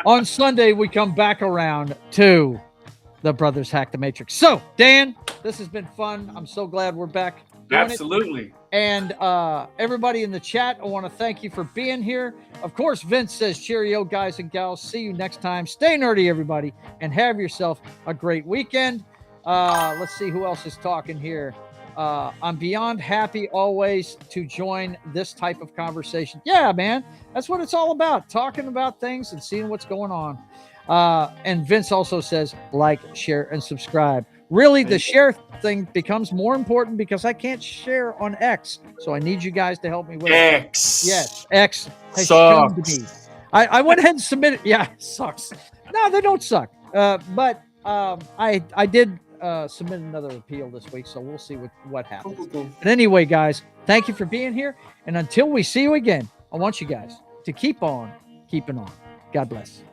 on Sunday, we come back around to The Brothers Hack the Matrix. So, Dan, this has been fun. I'm so glad we're back. Absolutely. And everybody in the chat, I want to thank you for being here. Of course, Vince says, cheerio, guys and gals. See you next time. Stay nerdy, everybody, and have yourself a great weekend. Let's see who else is talking here. I'm beyond happy always to join this type of conversation. Yeah, man, that's what it's all about, talking about things and seeing what's going on. And Vince also says, like, share, and subscribe. Really, the share thing becomes more important because I can't share on X. So I need you guys to help me with X. it. Yes, X has sucks. come to me. I went ahead and submitted. Yeah, it sucks. No, they don't suck. But I did submit another appeal this week, so we'll see what happens. But anyway, guys, thank you for being here. And until we see you again, I want you guys to keep on keeping on. God bless.